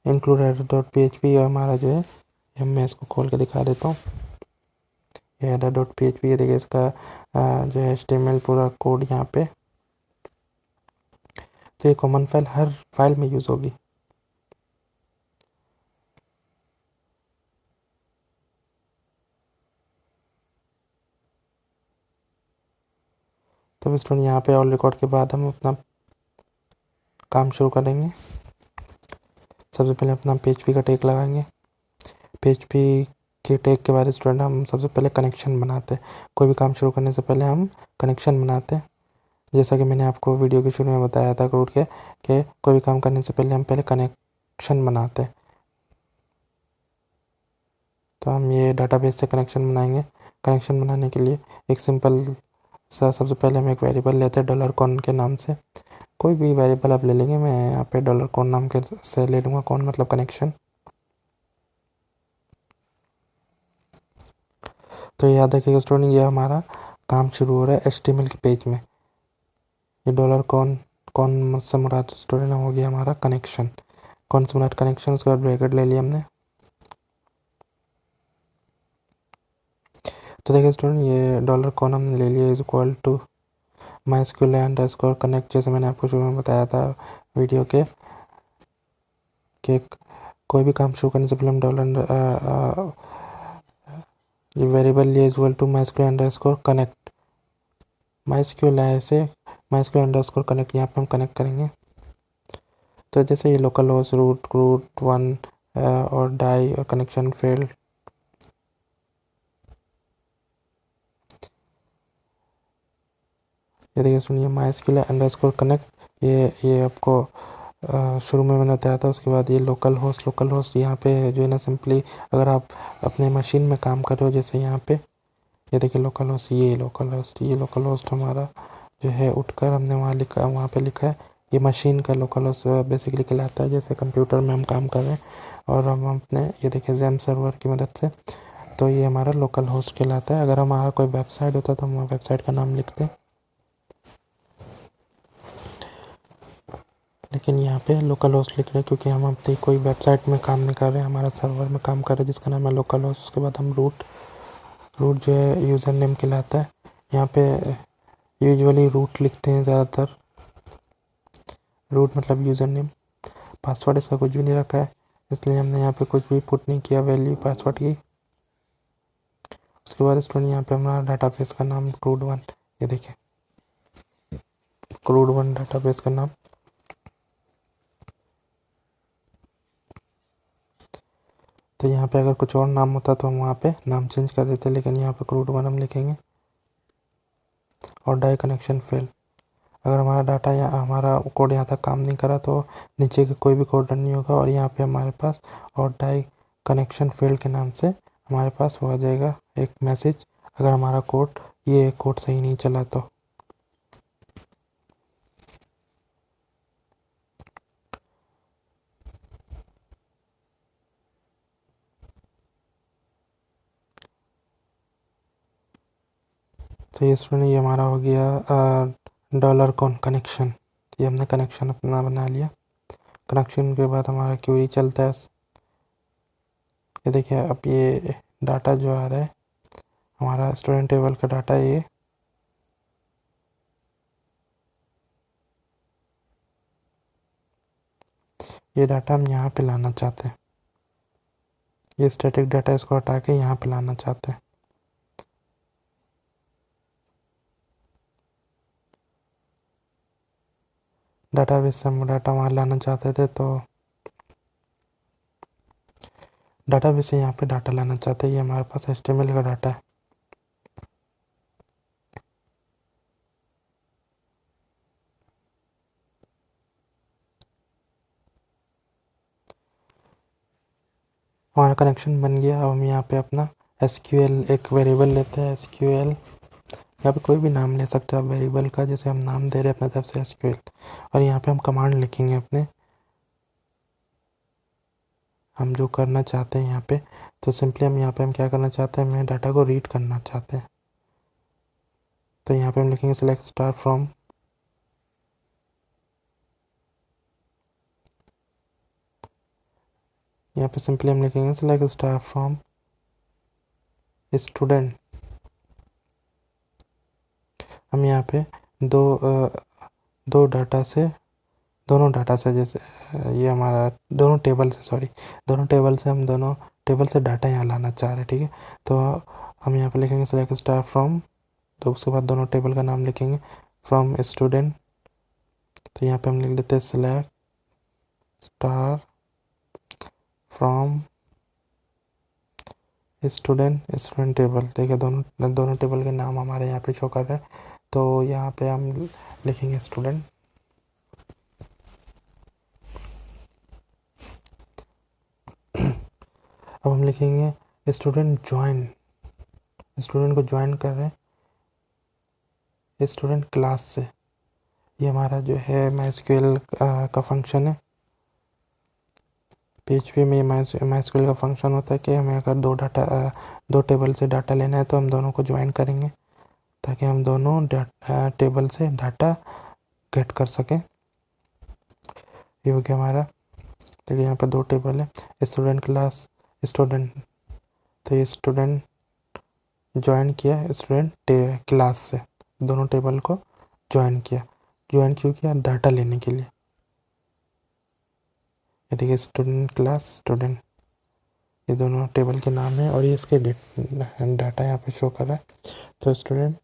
इंक्लूड हेडर डॉट PHP हमारा जो है, मैं इसको खोल के दिखा देता हूँ। ये हेडर डॉट PHP, ये देखिए इसका जो है HTML पूरा कोड यहाँ पे। तो ये कॉमन फाइल हर फाइल में यूज़ होगी। तो स्टूडेंट यहाँ पे ऑल रिकॉर्ड के बाद हम अपना काम शुरू करेंगे। सबसे पहले अपना PHP का टैग लगाएंगे। PHP के टैग के बाद स्टूडेंट हम सबसे पहले कनेक्शन बनाते हैं। कोई भी काम शुरू करने से पहले हम कनेक्शन बनाते हैं। जैसा कि मैंने आपको वीडियो के शुरू में बताया था रूट के, कि कोई भी काम करने से पहले हम पहले कनेक्शन बनाते हैं। तो हम ये डाटाबेस से कनेक्शन बनाएंगे। कनेक्शन बनाने के लिए एक सिंपल सा, सबसे पहले हम एक वेरिएबल लेते हैं $कॉन के नाम से। कोई भी वेरिएबल आप ले लेंगे, मैं यहाँ पे $कॉन नाम के से ले लूँगा। कॉन मतलब कनेक्शन। तो याद रखिएगा स्टूडेंट, ये हमारा काम शुरू हो रहा है HTML के पेज में। ये $कॉन से मुराद स्टूडेंट हो गया हमारा कनेक्शन। कौन से मुराद कनेक्शन, उसके बाद ब्रैकेट ले लिया हमने। तो देखिए स्टूडेंट, ये $कॉन हमने ले लिया, is equal to MySQL underscore connect, जैसे मैंने आपको शुरू में बताया था वीडियो के, कि कोई भी काम शुरू करने से पहले हम ये वेरिएबल लिए is equal to MySQL underscore connect. MySQL है ऐसे, MySQL अंडरस्कोर कनेक्ट, यहाँ पे हम कनेक्ट करेंगे। तो जैसे ये लोकल होस्ट रूट 1 और डाई और कनेक्शन फेल्ड। ये देखिए सुनिए, MySQL अंडरस्कोर कनेक्ट, ये आपको शुरू में मैंने बताया था। उसके बाद ये लोकल होस्ट यहाँ पे जो है ना, सिंपली अगर आप अपने मशीन में काम कर रहे हो, जैसे यहाँ पे ये देखिए ये लोकल होस्ट हमारा जो है उठकर हमने वहाँ पे लिखा है, ये मशीन का लोकल होस्ट बेसिकली कहलाता है। जैसे कंप्यूटर में हम काम कर रहे हैं और हम अपने ये देखिए जेम सर्वर की मदद से, तो ये हमारा लोकल होस्ट कहलाता है। अगर हमारा कोई वेबसाइट होता है तो हम वहाँ वेबसाइट का नाम लिखते हैं, लेकिन यहाँ पे लोकल होस्ट लिख रहे हैं क्योंकि हम अपनी कोई वेबसाइट में काम नहीं कर रहे हैं, हमारा सर्वर में काम कर रहे हैं जिसका नाम है लोकल होस्ट। उसके बाद हम रूट जो है यूज़र नेम कहलाता है। यहाँ पे यूजुअली रूट लिखते हैं ज़्यादातर, रूट मतलब यूज़र नेम। पासवर्ड इसका कुछ भी नहीं रखा है, इसलिए हमने यहाँ पे कुछ भी पुट नहीं किया वैल्यू पासवर्ड की। उसके बाद स्टूडेंट यहाँ पे हमारा डाटाबेस का नाम क्रूड1, ये देखिए क्रूड1 डाटाबेस का नाम। तो यहाँ पे अगर कुछ और नाम होता तो हम वहाँ पे नाम चेंज कर देते, लेकिन यहाँ पे क्रूड1 हम लिखेंगे। और डाई कनेक्शन फेल, अगर हमारा डाटा या हमारा कोड यहाँ तक काम नहीं करा तो नीचे के कोई भी कोड रन नहीं होगा, और यहाँ पे हमारे पास और डाई कनेक्शन फेल के नाम से हमारे पास वो आ जाएगा एक मैसेज, अगर हमारा ये कोड सही नहीं चला तो। तो ये स्टूडेंट ये हमारा हो गया डॉलर कॉन कनेक्शन, ये हमने कनेक्शन अपना बना लिया। कनेक्शन के बाद हमारा क्वेरी चलता है। ये देखिए अब ये डाटा जो आ रहा है हमारा स्टूडेंट टेबल का डाटा है, ये डाटा हम यहाँ पे लाना चाहते हैं। ये स्टैटिक डाटा इसको हटा के यहाँ पे लाना चाहते हैं। डाटाबेस से हम डाटा वहाँ लाना चाहते थे, तो डाटाबेस से यहाँ पे डाटा लाना चाहते हैं। ये हमारे पास HTML का डाटा है। हमारा कनेक्शन बन गया। अब हम यहाँ पे अपना SQL एक वेरिएबल लेते हैं। SQL यहाँ पे कोई भी नाम ले सकते हैं आप वेरिएबल का, जैसे हम नाम दे रहे हैं अपने तरफ से SQL, और यहाँ पे हम कमांड लिखेंगे अपने, हम जो करना चाहते हैं यहाँ पे। तो सिंपली हम यहाँ पे हम क्या करना चाहते हैं, हमें डाटा को रीड करना चाहते हैं। तो यहाँ पे हम लिखेंगे सेलेक्ट स्टार फ्रॉम, यहाँ पे सिंपली हम लिखेंगे सेलेक्ट स्टार फ्रॉम स्टूडेंट। हम यहाँ पे दो डाटा से, दोनों डाटा से, जैसे ये हमारा दोनों टेबल से हम दोनों टेबल से डाटा यहाँ लाना चाह रहे हैं, ठीक है। तो हम यहाँ पे लिखेंगे सेलेक्ट स्टार फ्रॉम, तो उसके बाद दोनों टेबल का नाम लिखेंगे फ्रॉम स्टूडेंट। तो यहाँ पे हम लिख लेते हैं select star from student table. देखिए दोनों टेबल के नाम हमारे यहाँ पे शो कर रहे हैं। तो यहाँ पे हम लिखेंगे स्टूडेंट। अब हम लिखेंगे स्टूडेंट को ज्वाइन कर रहे हैं स्टूडेंट क्लास से। ये हमारा जो है MySQL का फंक्शन है। PHP में MySQL का फंक्शन होता है कि हमें अगर दो टेबल से डाटा लेना है तो हम दोनों को ज्वाइन करेंगे ताकि हम दोनों टेबल से डाटा गेट कर सकें। ये हो गया हमारा। देखिए यहाँ पर दो टेबल है, स्टूडेंट क्लास स्टूडेंट। तो ये स्टूडेंट ज्वाइन किया स्टूडेंट क्लास से, दोनों टेबल को ज्वाइन क्यों किया, डाटा लेने के लिए। ये देखिए स्टूडेंट क्लास स्टूडेंट, ये दोनों टेबल के नाम है और ये इसके डाटा यहाँ पे शो कर रहा है। तो स्टूडेंट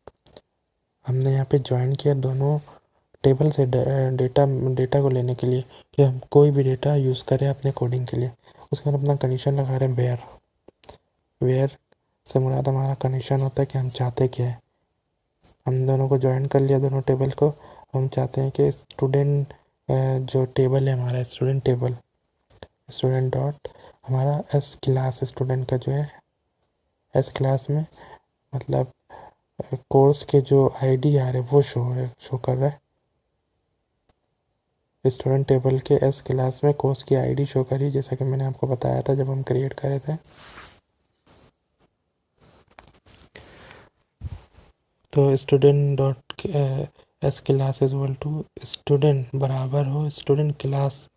हमने यहाँ पे ज्वाइन किया दोनों टेबल से डेटा को लेने के लिए, कि हम कोई भी डेटा यूज़ करें अपने कोडिंग के लिए। उसके बाद अपना कंडीशन लगा रहे हैं वेयर से मुराद हमारा कंडीशन होता है कि हम चाहते क्या है। हम दोनों को ज्वाइन कर लिया दोनों टेबल को, हम चाहते हैं कि स्टूडेंट जो टेबल है हमारा स्टूडेंट टेबल, स्टूडेंट डॉट हमारा एस क्लास, स्टूडेंट का जो है एस क्लास में मतलब कोर्स के जो आईडी आ रहे वो शो कर रहा है। स्टूडेंट टेबल के एस क्लास में कोर्स की आईडी शो करी, जैसा कि मैंने आपको बताया था जब हम क्रिएट कर रहे थे। तो student dot S class is equal to student बराबर हो स्टूडेंट क्लास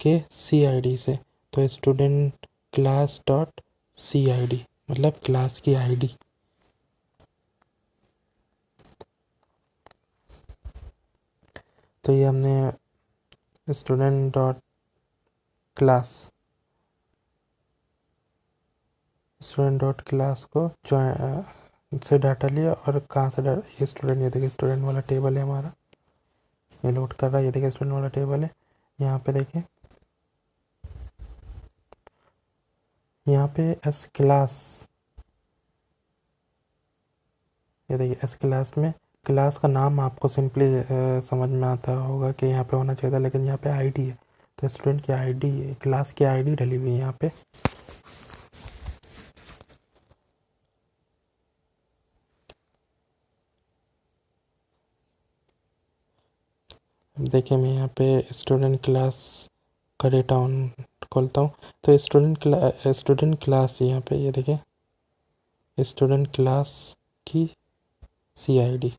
के सी आई डी से। तो student class dot C I D मतलब क्लास की आईडी। तो ये हमने स्टूडेंट डॉट क्लास को से डाटा लिया और कहाँ से डाटा, ये स्टूडेंट, ये देखिए स्टूडेंट वाला टेबल है हमारा, ये लोड कर रहा है, ये देखिए स्टूडेंट वाला टेबल है। यहाँ पे देखिए, यहाँ पे एस क्लास, ये देखिए एस क्लास में क्लास का नाम आपको सिंपली समझ में आता होगा कि यहाँ पे होना चाहिए था, लेकिन यहाँ पे आईडी है। तो स्टूडेंट की आईडी, क्लास की आईडी डली हुई है यहाँ पे। देखिए मैं यहाँ पे स्टूडेंट क्लास का डेटा ऑन खोलता हूँ। तो स्टूडेंट क्लास यहाँ पे ये देखिए स्टूडेंट क्लास की C I D,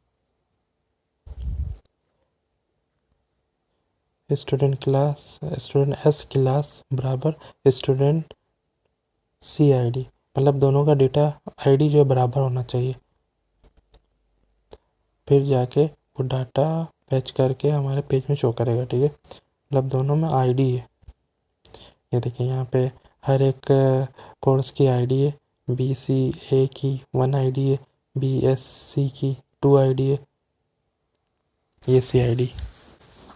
student S class बराबर स्टूडेंट सी आई डी, मतलब दोनों का डेटा आईडी जो है बराबर होना चाहिए। फिर जाके वो डाटा फैच करके हमारे पेज में शो करेगा, ठीक है। मतलब दोनों में आईडी है। ये देखिए यहाँ पे हर एक कोर्स की आईडी है। बी सी ए की 1 आईडी है, बी एस सी की 2 आईडी है। ये सी आई डी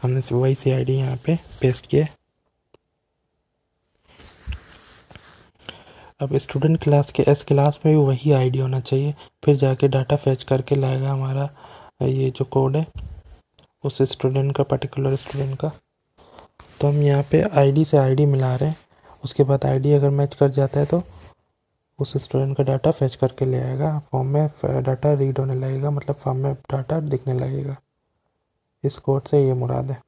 हमने वही सी आई डी यहाँ पे पेस्ट किया। अब स्टूडेंट क्लास के एस क्लास में भी वही आईडी होना चाहिए। फिर जाके डाटा फैच करके लाएगा हमारा ये जो कोड है उस स्टूडेंट का, पर्टिकुलर स्टूडेंट का। तो हम यहाँ पे आईडी से आईडी मिला रहे हैं। उसके बाद आईडी अगर मैच कर जाता है तो उस स्टूडेंट का डाटा फैच करके ले आएगा, फॉर्म में डाटा रीड होने लगेगा, मतलब फॉर्म में डाटा दिखने लगेगा। इस कोड से ये मुराद है।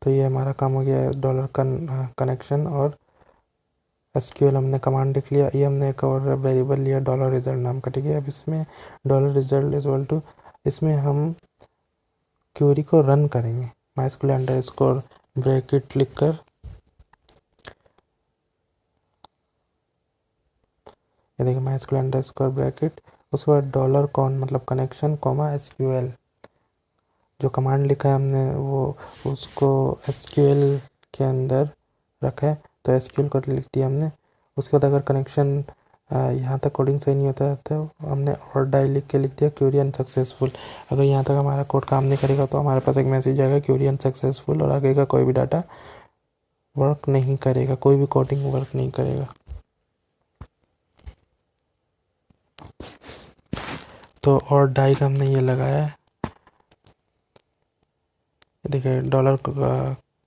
तो ये हमारा काम हो गया डॉलर कनेक्शन और एसक्यूएल हमने कमांड लिख लिया। ये हमने एक और वेरिएबल लिया डॉलर रिजल्ट नाम का, ठीक है। अब इसमें dollar result is equal to, इसमें हम क्वेरी को रन करेंगे माइस्क्यूएल अंडरस्कोर ब्रैकेट लिखकर। ये देखिए माइस्क्यूएल अंडरस्कोर ब्रैकेट, उसके बाद डॉलर कॉन मतलब कनेक्शन कॉमा एसक्यूएल। जो कमांड लिखा है हमने वो उसको एसक्यूएल के अंदर रखा है, तो एसक्यूएल को लिख दिया हमने। उसके बाद अगर कनेक्शन यहाँ तक कोडिंग सही नहीं होता है तो हमने और डाई लिख के लिख दिया क्वेरी अनसक्सेसफुल। अगर यहाँ तक हमारा कोड काम नहीं करेगा तो हमारे पास एक मैसेज आएगा क्वेरी अनसक्सेसफुल, और आगे का कोई भी डाटा वर्क नहीं करेगा, कोई भी कोडिंग वर्क नहीं करेगा। तो और डाई का हमने ये लगाया है, देखिए डॉलर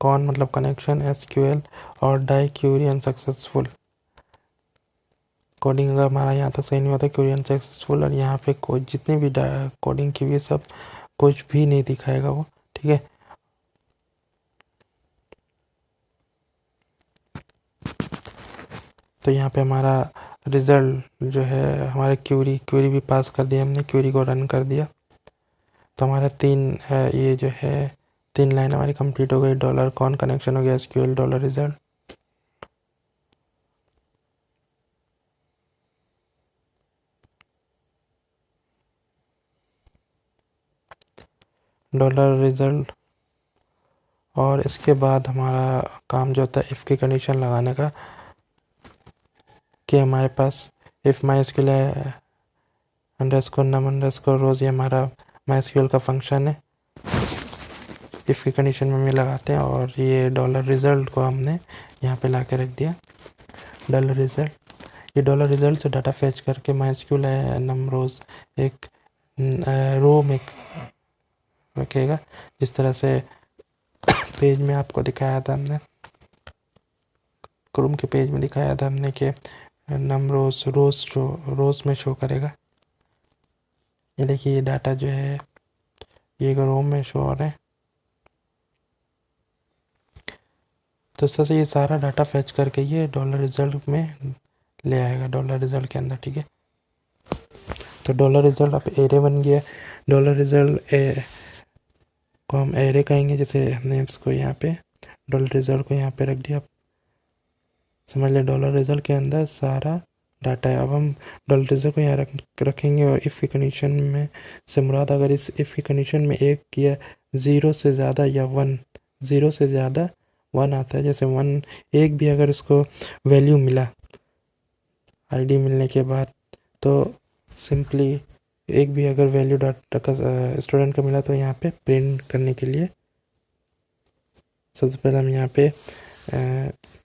कॉन मतलब कनेक्शन एसक्यूएल और डाई क्वेरी अनसक्सेसफुल। कोडिंग अगर हमारा यहाँ तक सही नहीं होता क्वेरी अनसक्सेसफुल, और यहाँ पे कोई जितनी भी कोडिंग की हुई सब कुछ भी नहीं दिखाएगा वो, ठीक है। तो यहाँ पे हमारा रिज़ल्ट जो है हमारे क्वेरी भी पास कर दिया हमने, क्वेरी को रन कर दिया। तो हमारा ये जो है 3 लाइन हमारी कंप्लीट हो गई। डॉलर कॉन कनेक्शन हो गया, SQL dollar result. Dollar result, और इसके बाद हमारा काम जो होता है इफ़ की कंडीशन लगाने का, कि हमारे पास इफ़ माई एसक्यूएल है अंडरस्कोर नम अंडरस्कोर रोज़, ये हमारा माई एसक्यूएल का फंक्शन है। इफ़ की कंडीशन में हम ये लगाते हैं, और ये डॉलर रिजल्ट को हमने यहाँ पे ला के रख दिया डॉलर रिजल्ट। ये डॉलर रिजल्ट से डाटा फैच करके माइस्क्यूल नंबरोज एक रो में रखेगा, जिस तरह से पेज में आपको दिखाया था हमने, क्रोम के पेज में दिखाया था हमने कि नंबरोज रोज में शो करेगा। ये देखिए ये डाटा जो है ये रो में शो हो रहा है। तो इस तरह से ये सारा डाटा फैच करके ये डॉलर रिजल्ट में ले आएगा, डॉलर रिजल्ट के अंदर। ठीक है, तो डॉलर रिजल्ट अब एरे बन गया। डॉलर रिजल्ट को हम एरे कहेंगे, जैसे हमने इसको यहाँ पे डॉलर रिजल्ट को यहाँ पे रख दिया। समझ लें डॉलर रिजल्ट के अंदर सारा डाटा है। अब हम डॉलर रिजल्ट को यहाँ रखेंगे और इफ़ की कंडीशन में से मुराद अगर इस इफ़ की कंडीशन में एक या ज़ीरो से ज़्यादा या वन, ज़ीरो से ज़्यादा वन आता है, जैसे वन एक भी अगर इसको वैल्यू मिला आईडी मिलने के बाद, तो सिंपली एक भी अगर वैल्यू डाटा का स्टूडेंट का मिला तो यहाँ पे प्रिंट करने के लिए सबसे पहले हम यहाँ पे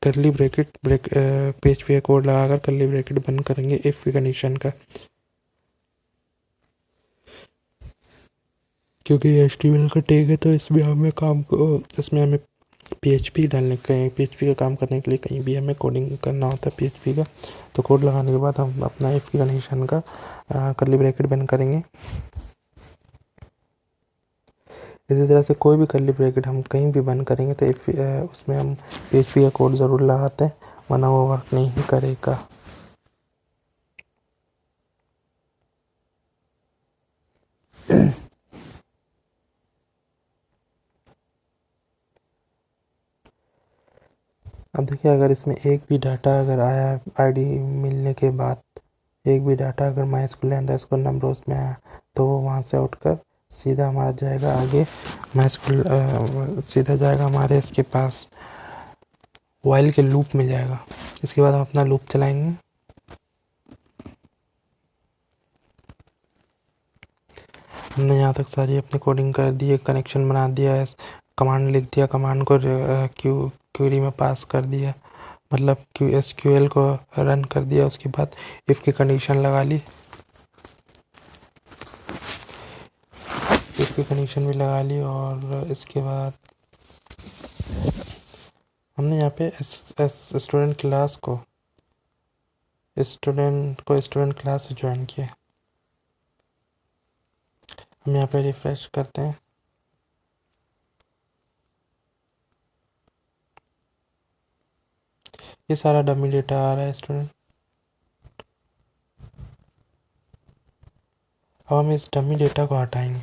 करली ब्रैकेट पेज पे कोड लगाकर करली ब्रैकेट बंद करेंगे इफ़ की कंडीशन का, क्योंकि ये HTML का टैग है। तो इसमें हमें PHP डालने का, PHP का काम करने के लिए कहीं भी हमें कोडिंग करना होता है PHP का। तो कोड लगाने के बाद हम अपना इफ़ की कंडीशन का करली ब्रैकेट बंद करेंगे। इसी तरह से कोई भी करली ब्रैकेट हम कहीं भी बंद करेंगे तो उसमें हम PHP का कोड ज़रूर लगाते हैं, वरना वो वर्क नहीं करेगा। अब देखिए अगर इसमें एक भी डाटा अगर आया आईडी मिलने के बाद, एक भी डाटा अगर माइस्क्यूल अंडरस्कोर नंबरोज में आया तो वो वहाँ से उठकर सीधा हमारा जाएगा आगे माइस्क्यूल, सीधा जाएगा हमारे इसके पास वाइल के लूप में जाएगा। इसके बाद हम अपना लूप चलाएंगे। हमने यहाँ तक सारी अपनी कोडिंग कर दी है, कनेक्शन बना दिया है, कमांड लिख दिया, कमांड को क्यूरी में पास कर दिया, मतलब SQL को रन कर दिया। उसके बाद इफ़ की कंडीशन लगा ली, इफ़ की कंडीशन भी लगा ली, और इसके बाद हमने यहाँ पे स्टूडेंट क्लास से ज्वाइन किया। हम यहाँ पे रिफ्रेश करते हैं। ये सारा डमी डेटा आ रहा है स्टूडेंट। अब हम इस डमी डेटा को हटाएंगे।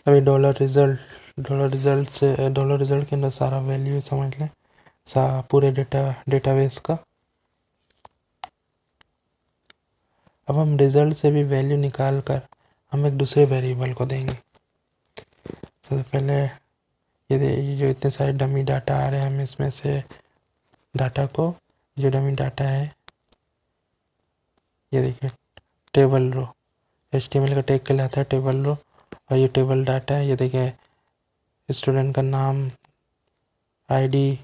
अभी डॉलर रिजल्ट के अंदर सारा वैल्यू समझ लें, पूरे डेटाबेस का। अब हम रिजल्ट से भी वैल्यू निकाल कर हम एक दूसरे वेरिएबल को देंगे। सबसे पहले ये जो इतने सारे डमी डाटा आ रहे हैं, हम इसमें से डाटा को, जो डमी डाटा है ये देखिए टेबल रो, HTML का टैग कहलाता है टेबल रो, और ये टेबल डाटा है। ये देखिए स्टूडेंट का नाम, आईडी,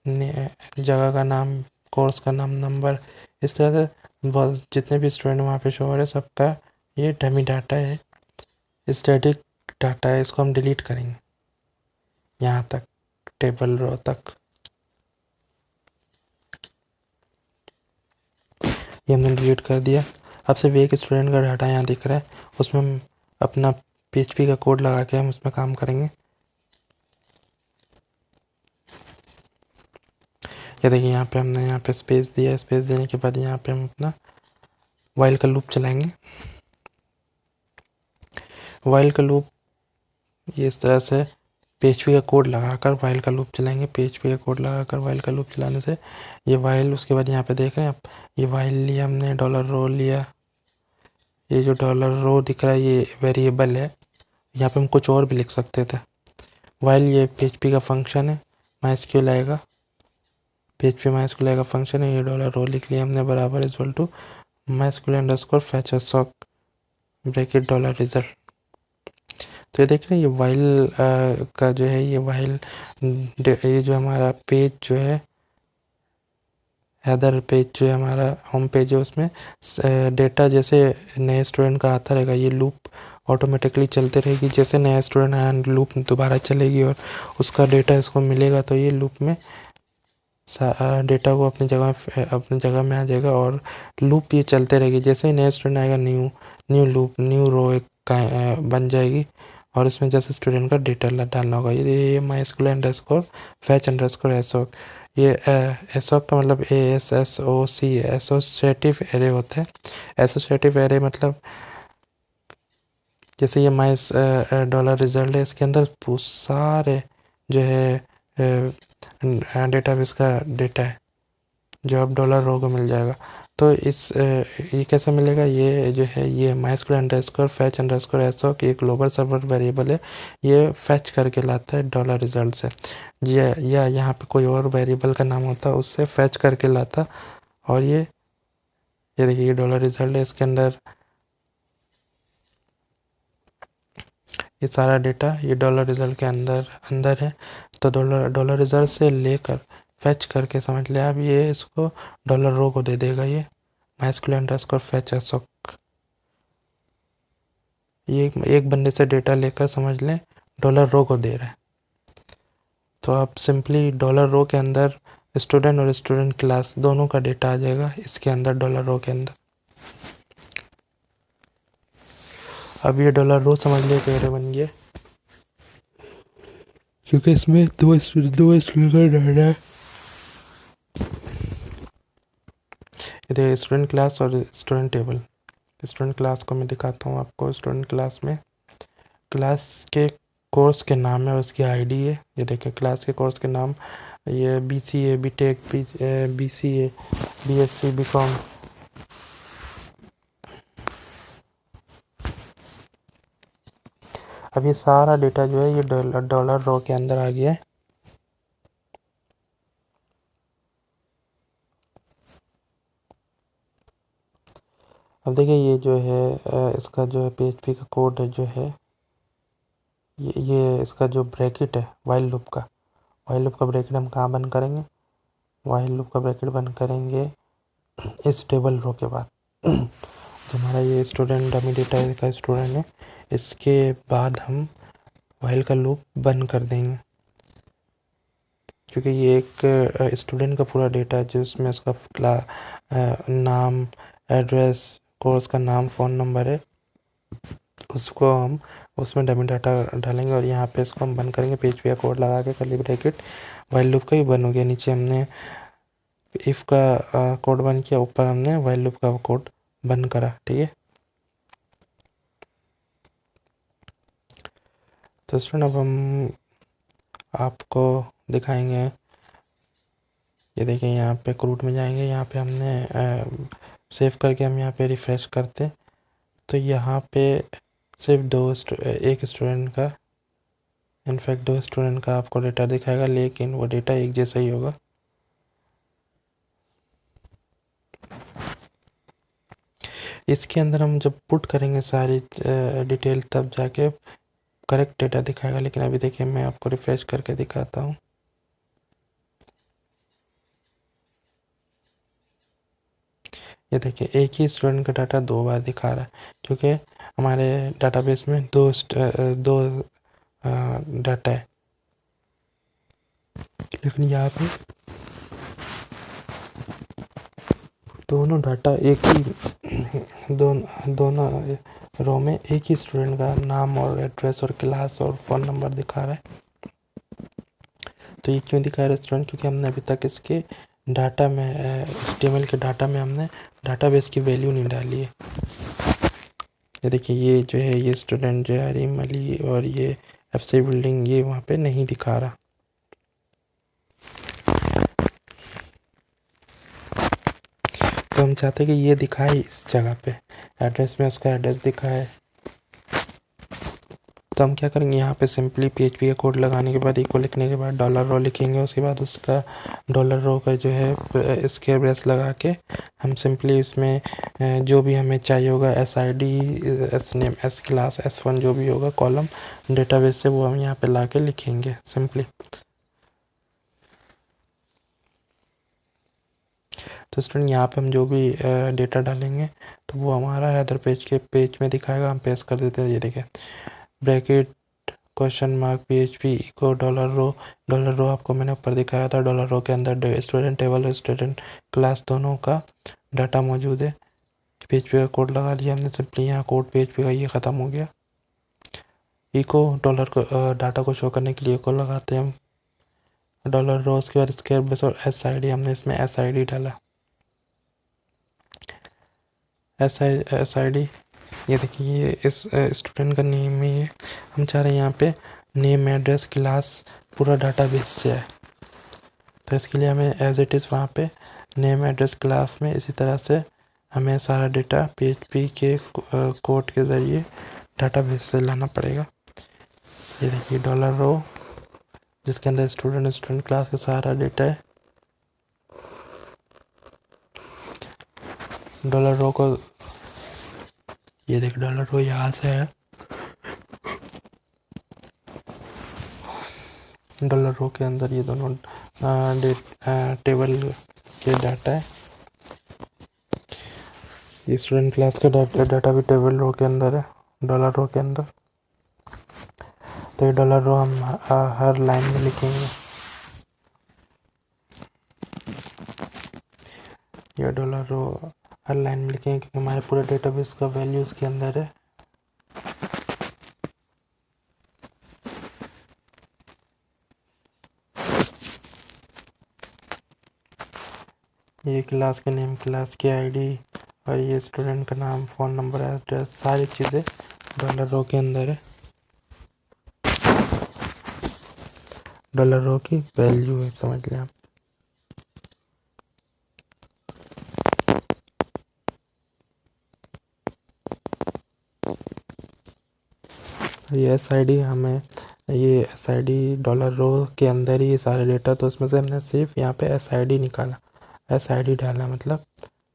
जगह का नाम, कोर्स का नाम, नंबर, इस तरह से बहुत जितने भी स्टूडेंट वहाँ पे शो हो रहे हैं सबका ये डमी डाटा है, स्टैटिक डाटा है। इसको हम डिलीट करेंगे यहाँ तक, टेबल रो तक। ये हमने डिलीट कर दिया। अब सिर्फ एक स्टूडेंट का डाटा यहाँ दिख रहा है, उसमें हम अपना PHP का कोड लगा के हम उसमें काम करेंगे। ये देखिए यहाँ पे हमने यहाँ पे स्पेस दिया, स्पेस देने के बाद यहाँ पे हम अपना वाइल का लूप चलाएंगे। वाइल का लूप ये इस तरह से PHP का कोड लगाकर वाइल का लूप चलाएंगे। PHP का कोड लगाकर वाइल का लूप चलाने से ये वाइल, उसके बाद यहाँ पे देख रहे हैं आप, ये वाइल लिया हमने, डॉलर रो लिया। ये जो डॉलर रो दिख रहा है ये वेरिएबल है, यहाँ पे हम कुछ और भी लिख सकते थे। वाइल ये PHP का फंक्शन है, माइस्क्यूल आएगा, PHP माइस्क्यूल आएगा फंक्शन है। ये डॉलर रो लिख लिया हमने, बराबर equal to MySQL underscore fetch assoc bracket dollar result. तो ये देख रहे हैं, ये वाइल का जो है, ये वाइल ये जो हमारा पेज जो है, हेडर पेज जो है हमारा होम पेज है, उसमें डेटा जैसे नए स्टूडेंट का आता रहेगा, ये लूप ऑटोमेटिकली चलते रहेगी। जैसे नया स्टूडेंट आया, लूप दोबारा चलेगी और उसका डेटा इसको मिलेगा, तो ये लूप में डेटा को अपनी जगह में आ जाएगा और लूप ये चलते रहेगी। जैसे ही नया स्टूडेंट आएगा, new new loop, new row एक बन जाएगी और इसमें जैसे स्टूडेंट का डेटा डालना होगा। ये माइस्क्यूल अंडरस्कोर फैच अंडरस्कोर एसओक, ये एसओक का मतलब ASSOC एसोसिएटिव एरे होता है। एसोसिएटिव एरे मतलब जैसे ये माइस डॉलर रिजल्ट है, इसके अंदर सारे जो है डेटाबेस का डेटा है जो अब डॉलर रो को मिल जाएगा। तो ये कैसे मिलेगा, ये जो है ये माइस्क्यूल अंडरस्कोर फैच अंडरस्कोर एसओक ये ग्लोबल सर्वर वेरिएबल है, ये फैच करके लाता है डॉलर रिजल्ट से। या यहाँ पे कोई और वेरिएबल का नाम होता है, उससे फैच करके लाता। और ये देखिए, ये डॉलर रिजल्ट है, इसके अंदर ये सारा डेटा ये डॉलर रिजल्ट के अंदर है। तो डॉलर रिजल्ट से लेकर फैच करके समझ लिया, अब ये इसको डॉलर रो को दे देगा। ये माइस्क्यूल अंडरस्कोर फैच एसओक, ये एक बंदे से डेटा लेकर समझ लें डॉलर रो को दे रहा है। तो आप सिंपली डॉलर रो के अंदर स्टूडेंट और स्टूडेंट क्लास दोनों का डेटा आ जाएगा इसके अंदर, डॉलर रो के अंदर। अब ये डॉलर रो समझ लिया कि एरे बन गया, क्योंकि इसमें दो स्टूडेंट का डाटा है। इधर स्टूडेंट क्लास और स्टूडेंट टेबल। स्टूडेंट क्लास को मैं दिखाता हूँ आपको। स्टूडेंट क्लास में क्लास के कोर्स के नाम है, उसकी आईडी है। ये देखिए, क्लास के कोर्स के नाम ये BCA BTech BCA BSc BCom। अब ये सारा डेटा जो है ये डॉलर रो के अंदर आ गया है। अब देखिए, ये जो है इसका जो है PHP का कोड है जो है ये इसका जो ब्रैकेट है वाइल लूप का ब्रैकेट हम कहाँ बंद करेंगे, वाइल लूप का ब्रैकेट बंद करेंगे इस टेबल रो के बाद। जो हमारा ये स्टूडेंट डमी डेटा का स्टूडेंट है, इसके बाद हम वाइल का लूप बंद कर देंगे, क्योंकि ये एक स्टूडेंट का पूरा डेटा है जिसमें उसका नाम, एड्रेस, कोर्स का नाम, फ़ोन नंबर है, उसको हम उसमें डमी डाटा डालेंगे और यहाँ पे इसको हम बंद करेंगे PHP का कोड लगा के, कर्ली ब्रैकेट। वाइल लूप का ही बंद हो गया। नीचे हमने इफ़ का कोड बंद किया, ऊपर हमने वाइल लूप का कोड बंद करा, ठीक है। तो स्टूडेंट अब हम आपको दिखाएंगे, ये देखिए यहाँ पे क्रूट में जाएंगे, यहाँ पे हमने सेव करके हम यहाँ पे रिफ़्रेश करते, तो यहाँ पे सिर्फ एक स्टूडेंट का, इनफैक्ट 2 स्टूडेंट का आपको डेटा दिखाएगा, लेकिन वो डेटा एक जैसा ही होगा। इसके अंदर हम जब पुट करेंगे सारी डिटेल, तब जाके करेक्ट डेटा दिखाएगा। लेकिन अभी देखिए, मैं आपको रिफ़्रेश करके दिखाता हूँ। ये देखिए, एक ही स्टूडेंट का डाटा 2 बार दिखा रहा है, क्योंकि हमारे डाटाबेस में दो डाटा है। लेकिन यहाँ पे दोनों डाटा एक ही दोनों रो में एक ही स्टूडेंट का नाम और एड्रेस और क्लास और फ़ोन नंबर दिखा रहा है। तो ये क्यों दिखा रहा है स्टूडेंट, क्योंकि हमने अभी तक इसके डाटा में HTML के डाटा में हमने डाटाबेस की वैल्यू नहीं डाली है। ये देखिए, ये जो है ये स्टूडेंट जो है अरीम अली और ये FC बिल्डिंग, ये वहाँ पे नहीं दिखा रहा। तो हम चाहते हैं कि ये दिखाए इस जगह पे, एड्रेस में उसका एड्रेस दिखाए, तो हम क्या करेंगे, यहाँ पे सिंपली PHP का कोड लगाने के बाद इको लिखने के बाद डॉलर रो लिखेंगे, उसके बाद उसका डॉलर रो का जो है स्क्वेयर ब्रेस लगा के हम सिंपली इसमें जो भी हमें चाहिए होगा SID, S name, S class, S1 जो भी होगा कॉलम डेटाबेस से, वो हम यहाँ पे ला के लिखेंगे सिंपली। तो स्टूडेंट यहाँ पे हम जो भी डेटा डालेंगे तो वो हमारा हेडर पेज में दिखाएगा, हम पेस्ट कर देते हैं। ये देखें, bracket question mark PHP echo dollar row आपको मैंने ऊपर दिखाया था। डॉलर रो के अंदर स्टूडेंट टेबल और स्टूडेंट क्लास दोनों का डाटा मौजूद है। PHP का कोड लगा लिया हमने सिंपली, यहाँ कोड PHP का ये ख़त्म हो गया। इको डॉलर को डाटा को शो करने के लिए इको लगाते हैं हम डॉलर रो, उसके बाद स्क्वायर ब्रेस और SID, हमने इसमें SID डाला। SID ये देखिए, ये इस स्टूडेंट का नेम है, ये हम चाह रहे हैं यहाँ पे नेम, एड्रेस, क्लास पूरा डाटा बेस से है। तो इसके लिए हमें एज इट इज़ वहाँ पे नेम, एड्रेस, क्लास में इसी तरह से हमें सारा डेटा PHP के कोड के ज़रिए डाटा बेस से लाना पड़ेगा। ये देखिए डॉलर रो जिसके अंदर स्टूडेंट क्लास का सारा डेटा है। डॉलर रो को, ये देख डॉलर रो यहाँ से है, डॉलर रो के अंदर ये दोनों टेबल के डाटा है। ये स्टूडेंट क्लास का डाटा भी टेबल रो के अंदर है, डॉलर रो के अंदर। तो ये डॉलर रो हम हर लाइन में लिखेंगे। ये डॉलर रो हर लाइन में लिखेंगे क्योंकि हमारे पूरे डेटाबेस का वैल्यू उसके अंदर है। ये क्लास का नेम, क्लास की ID और ये स्टूडेंट का नाम, फ़ोन नंबर, एड्रेस, सारी चीज़ें डॉलर रो के अंदर है। डॉलर रो की वैल्यू है, समझ लें आप। ये SID हमें, ये SID डॉलर रो के अंदर ही ये सारे डेटा, तो उसमें से हमने सिर्फ यहाँ पे SID निकाला, SID डाला, मतलब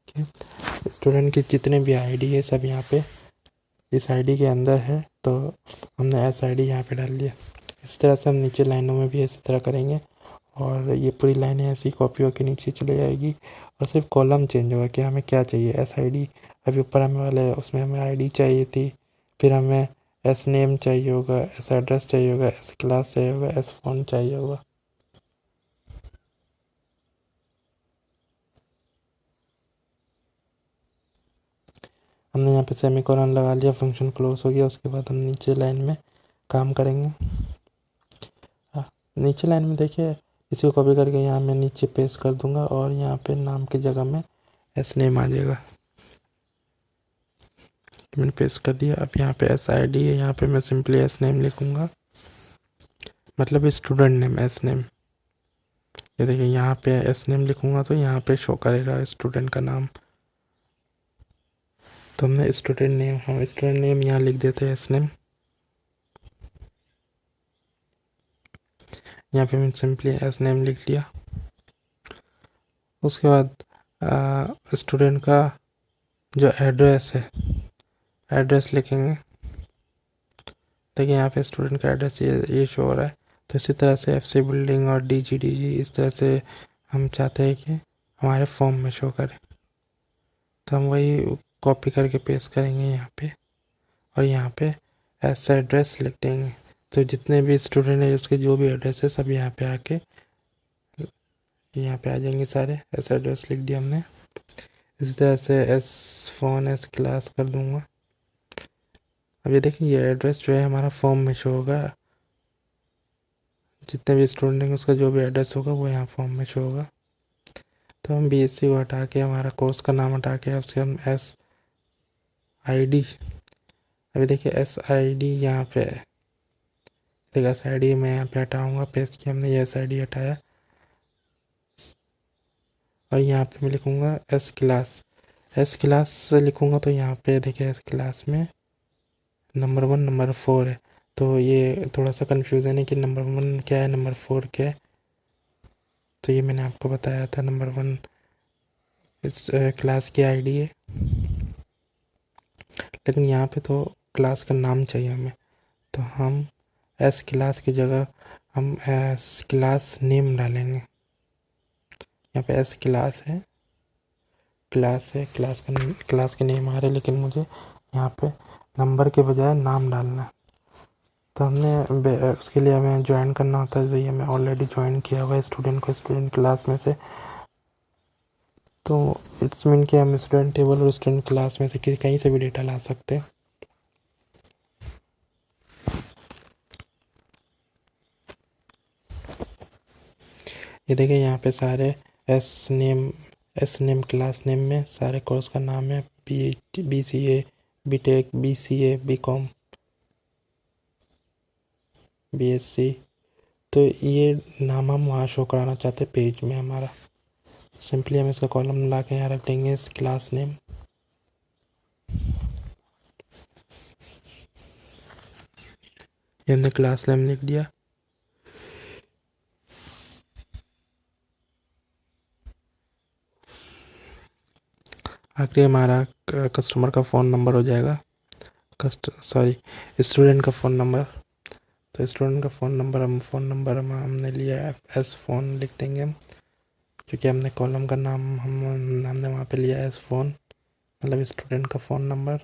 कि स्टूडेंट की जितने भी ID है सब यहाँ पे इस ID के अंदर है, तो हमने SID यहाँ पे डाल दिया। इस तरह से हम नीचे लाइनों में भी इसी तरह करेंगे और ये पूरी लाइनें ऐसी कॉपी होकर नीचे चली जाएगी और सिर्फ कॉलम चेंज होगा कि हमें क्या चाहिए। SID अभी ऊपर हमें वाले उसमें हमें ID चाहिए थी, फिर हमें S नेम चाहिए होगा, S एड्रेस चाहिए होगा, S क्लास चाहिए होगा, S फ़ोन चाहिए होगा। हमने यहाँ पे सेमीकोलन लगा लिया, फंक्शन क्लोज हो गया। उसके बाद हम नीचे लाइन में काम करेंगे। नीचे लाइन में देखिए, इसी को कॉपी करके यहाँ मैं नीचे पेस्ट कर दूंगा और यहाँ पे नाम की जगह में S नेम आ जाएगा। मैंने पेस्ट कर दिया। अब यहाँ पे SID है, यहाँ पे मैं सिंपली S नेम लिखूँगा, मतलब स्टूडेंट नेम S नेम। ये देखिए यहाँ पे S नेम लिखूँगा तो यहाँ पे शो करेगा स्टूडेंट का नाम। तो हमने हम स्टूडेंट नेम यहाँ लिख देते हैं S नेम। यहाँ पे मैंने सिंपली S नेम लिख दिया। उसके बाद स्टूडेंट का जो एड्रेस है, एड्रेस लिखेंगे। देखिए यहाँ पे स्टूडेंट का एड्रेस ये शो हो रहा है। तो इसी तरह से FC बिल्डिंग और DG इस तरह से हम चाहते हैं कि हमारे फॉर्म में शो करे, तो हम वही कॉपी करके पेस्ट करेंगे यहाँ पे और यहाँ पे S एड्रेस लिख देंगे। तो जितने भी स्टूडेंट हैं उसके जो भी एड्रेस है सब यहाँ पे आके यहाँ पे आ जाएंगे सारे। S एड्रेस लिख दिया हमने। इसी तरह से S फ़ोन, S क्लास कर दूँगा। अब ये देखिए ये एड्रेस जो है हमारा फॉर्म में शो होगा, जितने भी स्टूडेंट हैं उसका जो भी एड्रेस होगा वो यहाँ फॉर्म में शो होगा। तो हम BSc को हटा के, हमारा कोर्स का नाम हटा के उसके हम SID, अभी देखिए SID यहाँ पे है, देखिए SID मैं यहाँ पे हटाऊँगा, पेस्ट किया हमने, ये SID हटाया और यहाँ पे मैं लिखूँगा S क्लास लिखूँगा तो यहाँ पे देखिए S क्लास में नंबर 1 नंबर 4 है, तो ये थोड़ा सा कन्फ्यूज़न है कि नंबर 1 क्या है, नंबर 4 क्या है। तो ये मैंने आपको बताया था, नंबर 1 इस क्लास की आईडी है, लेकिन यहाँ पे तो क्लास का नाम चाहिए हमें। तो हम एस क्लास की जगह हम एस क्लास नेम डालेंगे। यहाँ पे एस क्लास है, क्लास के नेम आ रहे, लेकिन मुझे यहाँ पे नंबर के बजाय नाम डालना है। तो उसके लिए हमें ज्वाइन करना होता है, जो ये मैं ऑलरेडी ज्वाइन किया हुआ है स्टूडेंट को स्टूडेंट क्लास में से। तो इट्स मीन कि हम स्टूडेंट टेबल और स्टूडेंट क्लास में से कहीं से भी डेटा ला सकते हैं। ये देखिए यहाँ पे सारे एस नेम क्लास नेम में सारे कोर्स का नाम है, BCA, BTech, BCA, BCom, BSc। तो ये नाम हम वहाँ शो कराना चाहते हैं पेज में हमारा। सिंपली हम इसका कॉलम ला के यहाँ रख देंगे इस क्लास नेम। ये हमने क्लास नेम लिख दिया। आखिरी हमारा कस्टमर का फ़ोन नंबर हो जाएगा, स्टूडेंट का फ़ोन नंबर। तो स्टूडेंट का फ़ोन नंबर हमने लिया है, एस फ़ोन लिख देंगे हम, क्योंकि हमने कॉलम का नाम हमने वहाँ पे लिया है एस फ़ोन, मतलब स्टूडेंट का फ़ोन नंबर।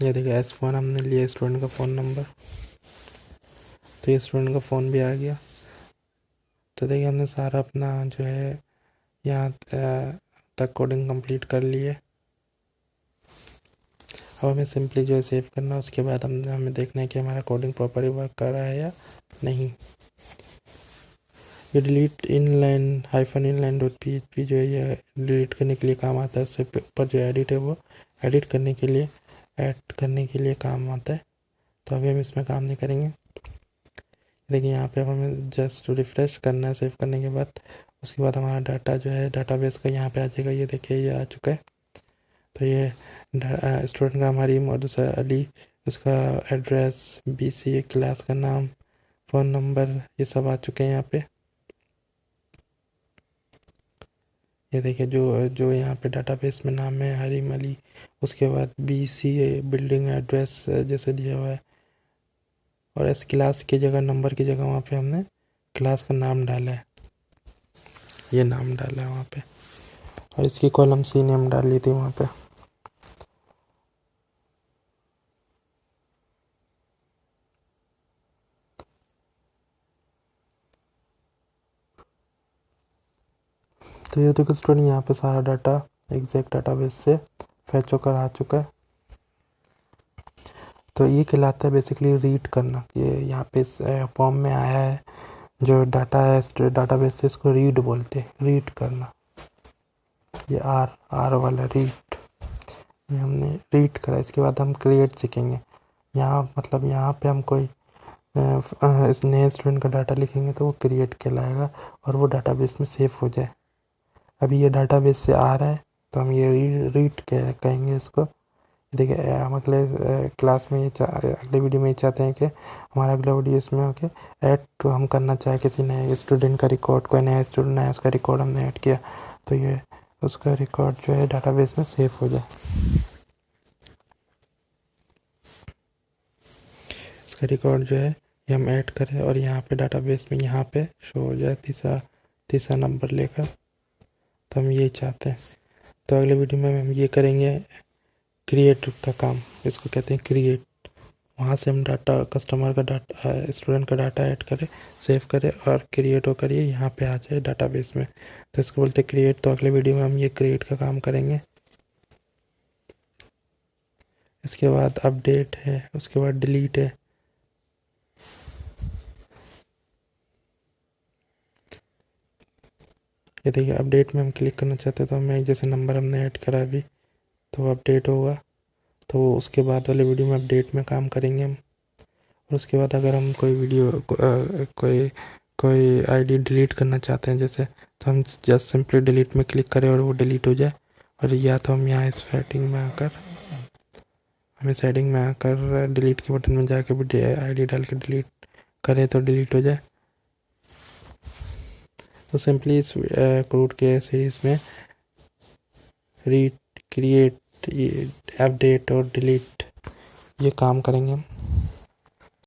ये देखिए एस फ़ोन हमने लिया स्टूडेंट का फ़ोन नंबर, तो ये स्टूडेंट का फ़ोन भी आ गया। तो देखिए हमने सारा अपना जो है यहाँ तक कोडिंग कंप्लीट कर ली है। अब हमें सिंपली जो है सेव करना है, उसके बाद हमें देखना है कि हमारा कोडिंग प्रॉपरली वर्क कर रहा है या नहीं। ये डिलीट इनलाइन डॉट PHP जो है ये डिलीट करने के लिए काम आता है। उससे ऊपर जो एडिट है वो एडिट करने के लिए ऐड करने के लिए काम आता है। तो अभी हम इसमें काम नहीं करेंगे। देखिए यहाँ पे हमें जस्ट रिफ़्रेश करना है सेव करने के बाद। उसके बाद हमारा डाटा जो है डाटाबेस का यहाँ पे आ जाएगा। ये देखिए ये आ चुका है। तो ये स्टूडेंट का नाम हरीम और दूसरा अली, उसका एड्रेस, BCA क्लास का नाम, फ़ोन नंबर, ये सब आ चुके हैं यहाँ पे। ये देखिए जो जो यहाँ पे डाटाबेस में नाम है हरीम अली, उसके बाद BCA बिल्डिंग एड्रेस जैसे दिया हुआ है, और एस क्लास की जगह नंबर की जगह वहाँ पे हमने क्लास का नाम डाला है, ये नाम डाला है वहाँ पे, और इसकी कॉलम C नेम डाल ली थी वहाँ पे। तो ये देखो स्टूडेंट यहाँ पे सारा डाटा एग्जैक्ट डाटाबेस से फैच होकर आ चुका है। तो ये कहलाता है बेसिकली रीड करना। ये यहाँ पे इस फॉर्म में आया है, जो डाटा है डाटाबेस से, इसको रीड बोलते हैं, रीड करना। ये आर वाला रीड, ये हमने रीड करा। इसके बाद हम क्रिएट सीखेंगे। यहाँ मतलब यहाँ पे हम कोई इस नए स्टूडेंट का डाटा लिखेंगे तो वो क्रिएट कहलाएगा और वो डाटाबेस में सेव हो जाए। अभी ये डाटाबेस से आ रहा है तो हम ये रीड कहेंगे इसको। देखिए हम अगले क्लास में अगले वीडियो में ये चाहते हैं कि हमारा अगला वीडियो इसमें हो के ऐड तो हम करना चाहे किसी नए स्टूडेंट का रिकॉर्ड, कोई नया स्टूडेंट आया उसका रिकॉर्ड हमने ऐड किया, तो ये उसका रिकॉर्ड जो है डाटाबेस में सेव हो जाए। इसका रिकॉर्ड जो है ये हम ऐड करें और यहाँ पे डाटाबेस में यहाँ पे शो हो जाए तीसरा नंबर लेकर। तो हम ये चाहते हैं। तो अगले वीडियो में हम ये करेंगे क्रिएट का काम, इसको कहते हैं क्रिएट। वहाँ से हम डाटा कस्टमर का डाटा स्टूडेंट का डाटा ऐड करें, सेव करें और क्रिएट होकर ये यहाँ पे आ जाए डाटाबेस में, तो इसको बोलते हैं क्रिएट। तो अगले वीडियो में हम ये क्रिएट का काम करेंगे। इसके बाद अपडेट है, उसके बाद डिलीट है। ये देखिए अपडेट में हम क्लिक करना चाहते हैं तो हमें जैसे नंबर हमने ऐड करा अभी तो वो अपडेट होगा। तो उसके बाद वाले वीडियो में अपडेट में काम करेंगे हम। और उसके बाद अगर हम कोई वीडियो कोई आईडी डिलीट करना चाहते हैं जैसे, तो हम जस्ट सिंपली डिलीट में क्लिक करें और वो डिलीट हो जाए। और या तो हम यहाँ इस सेटिंग में आकर हमें सेटिंग में आकर डिलीट के बटन में जाकर भी आईडी डाल के डिलीट करें तो डिलीट हो जाए। तो सिंपली इस कोड के सीरीज़ में रीड, क्रिएट, अपडेट और डिलीट ये काम करेंगे हम।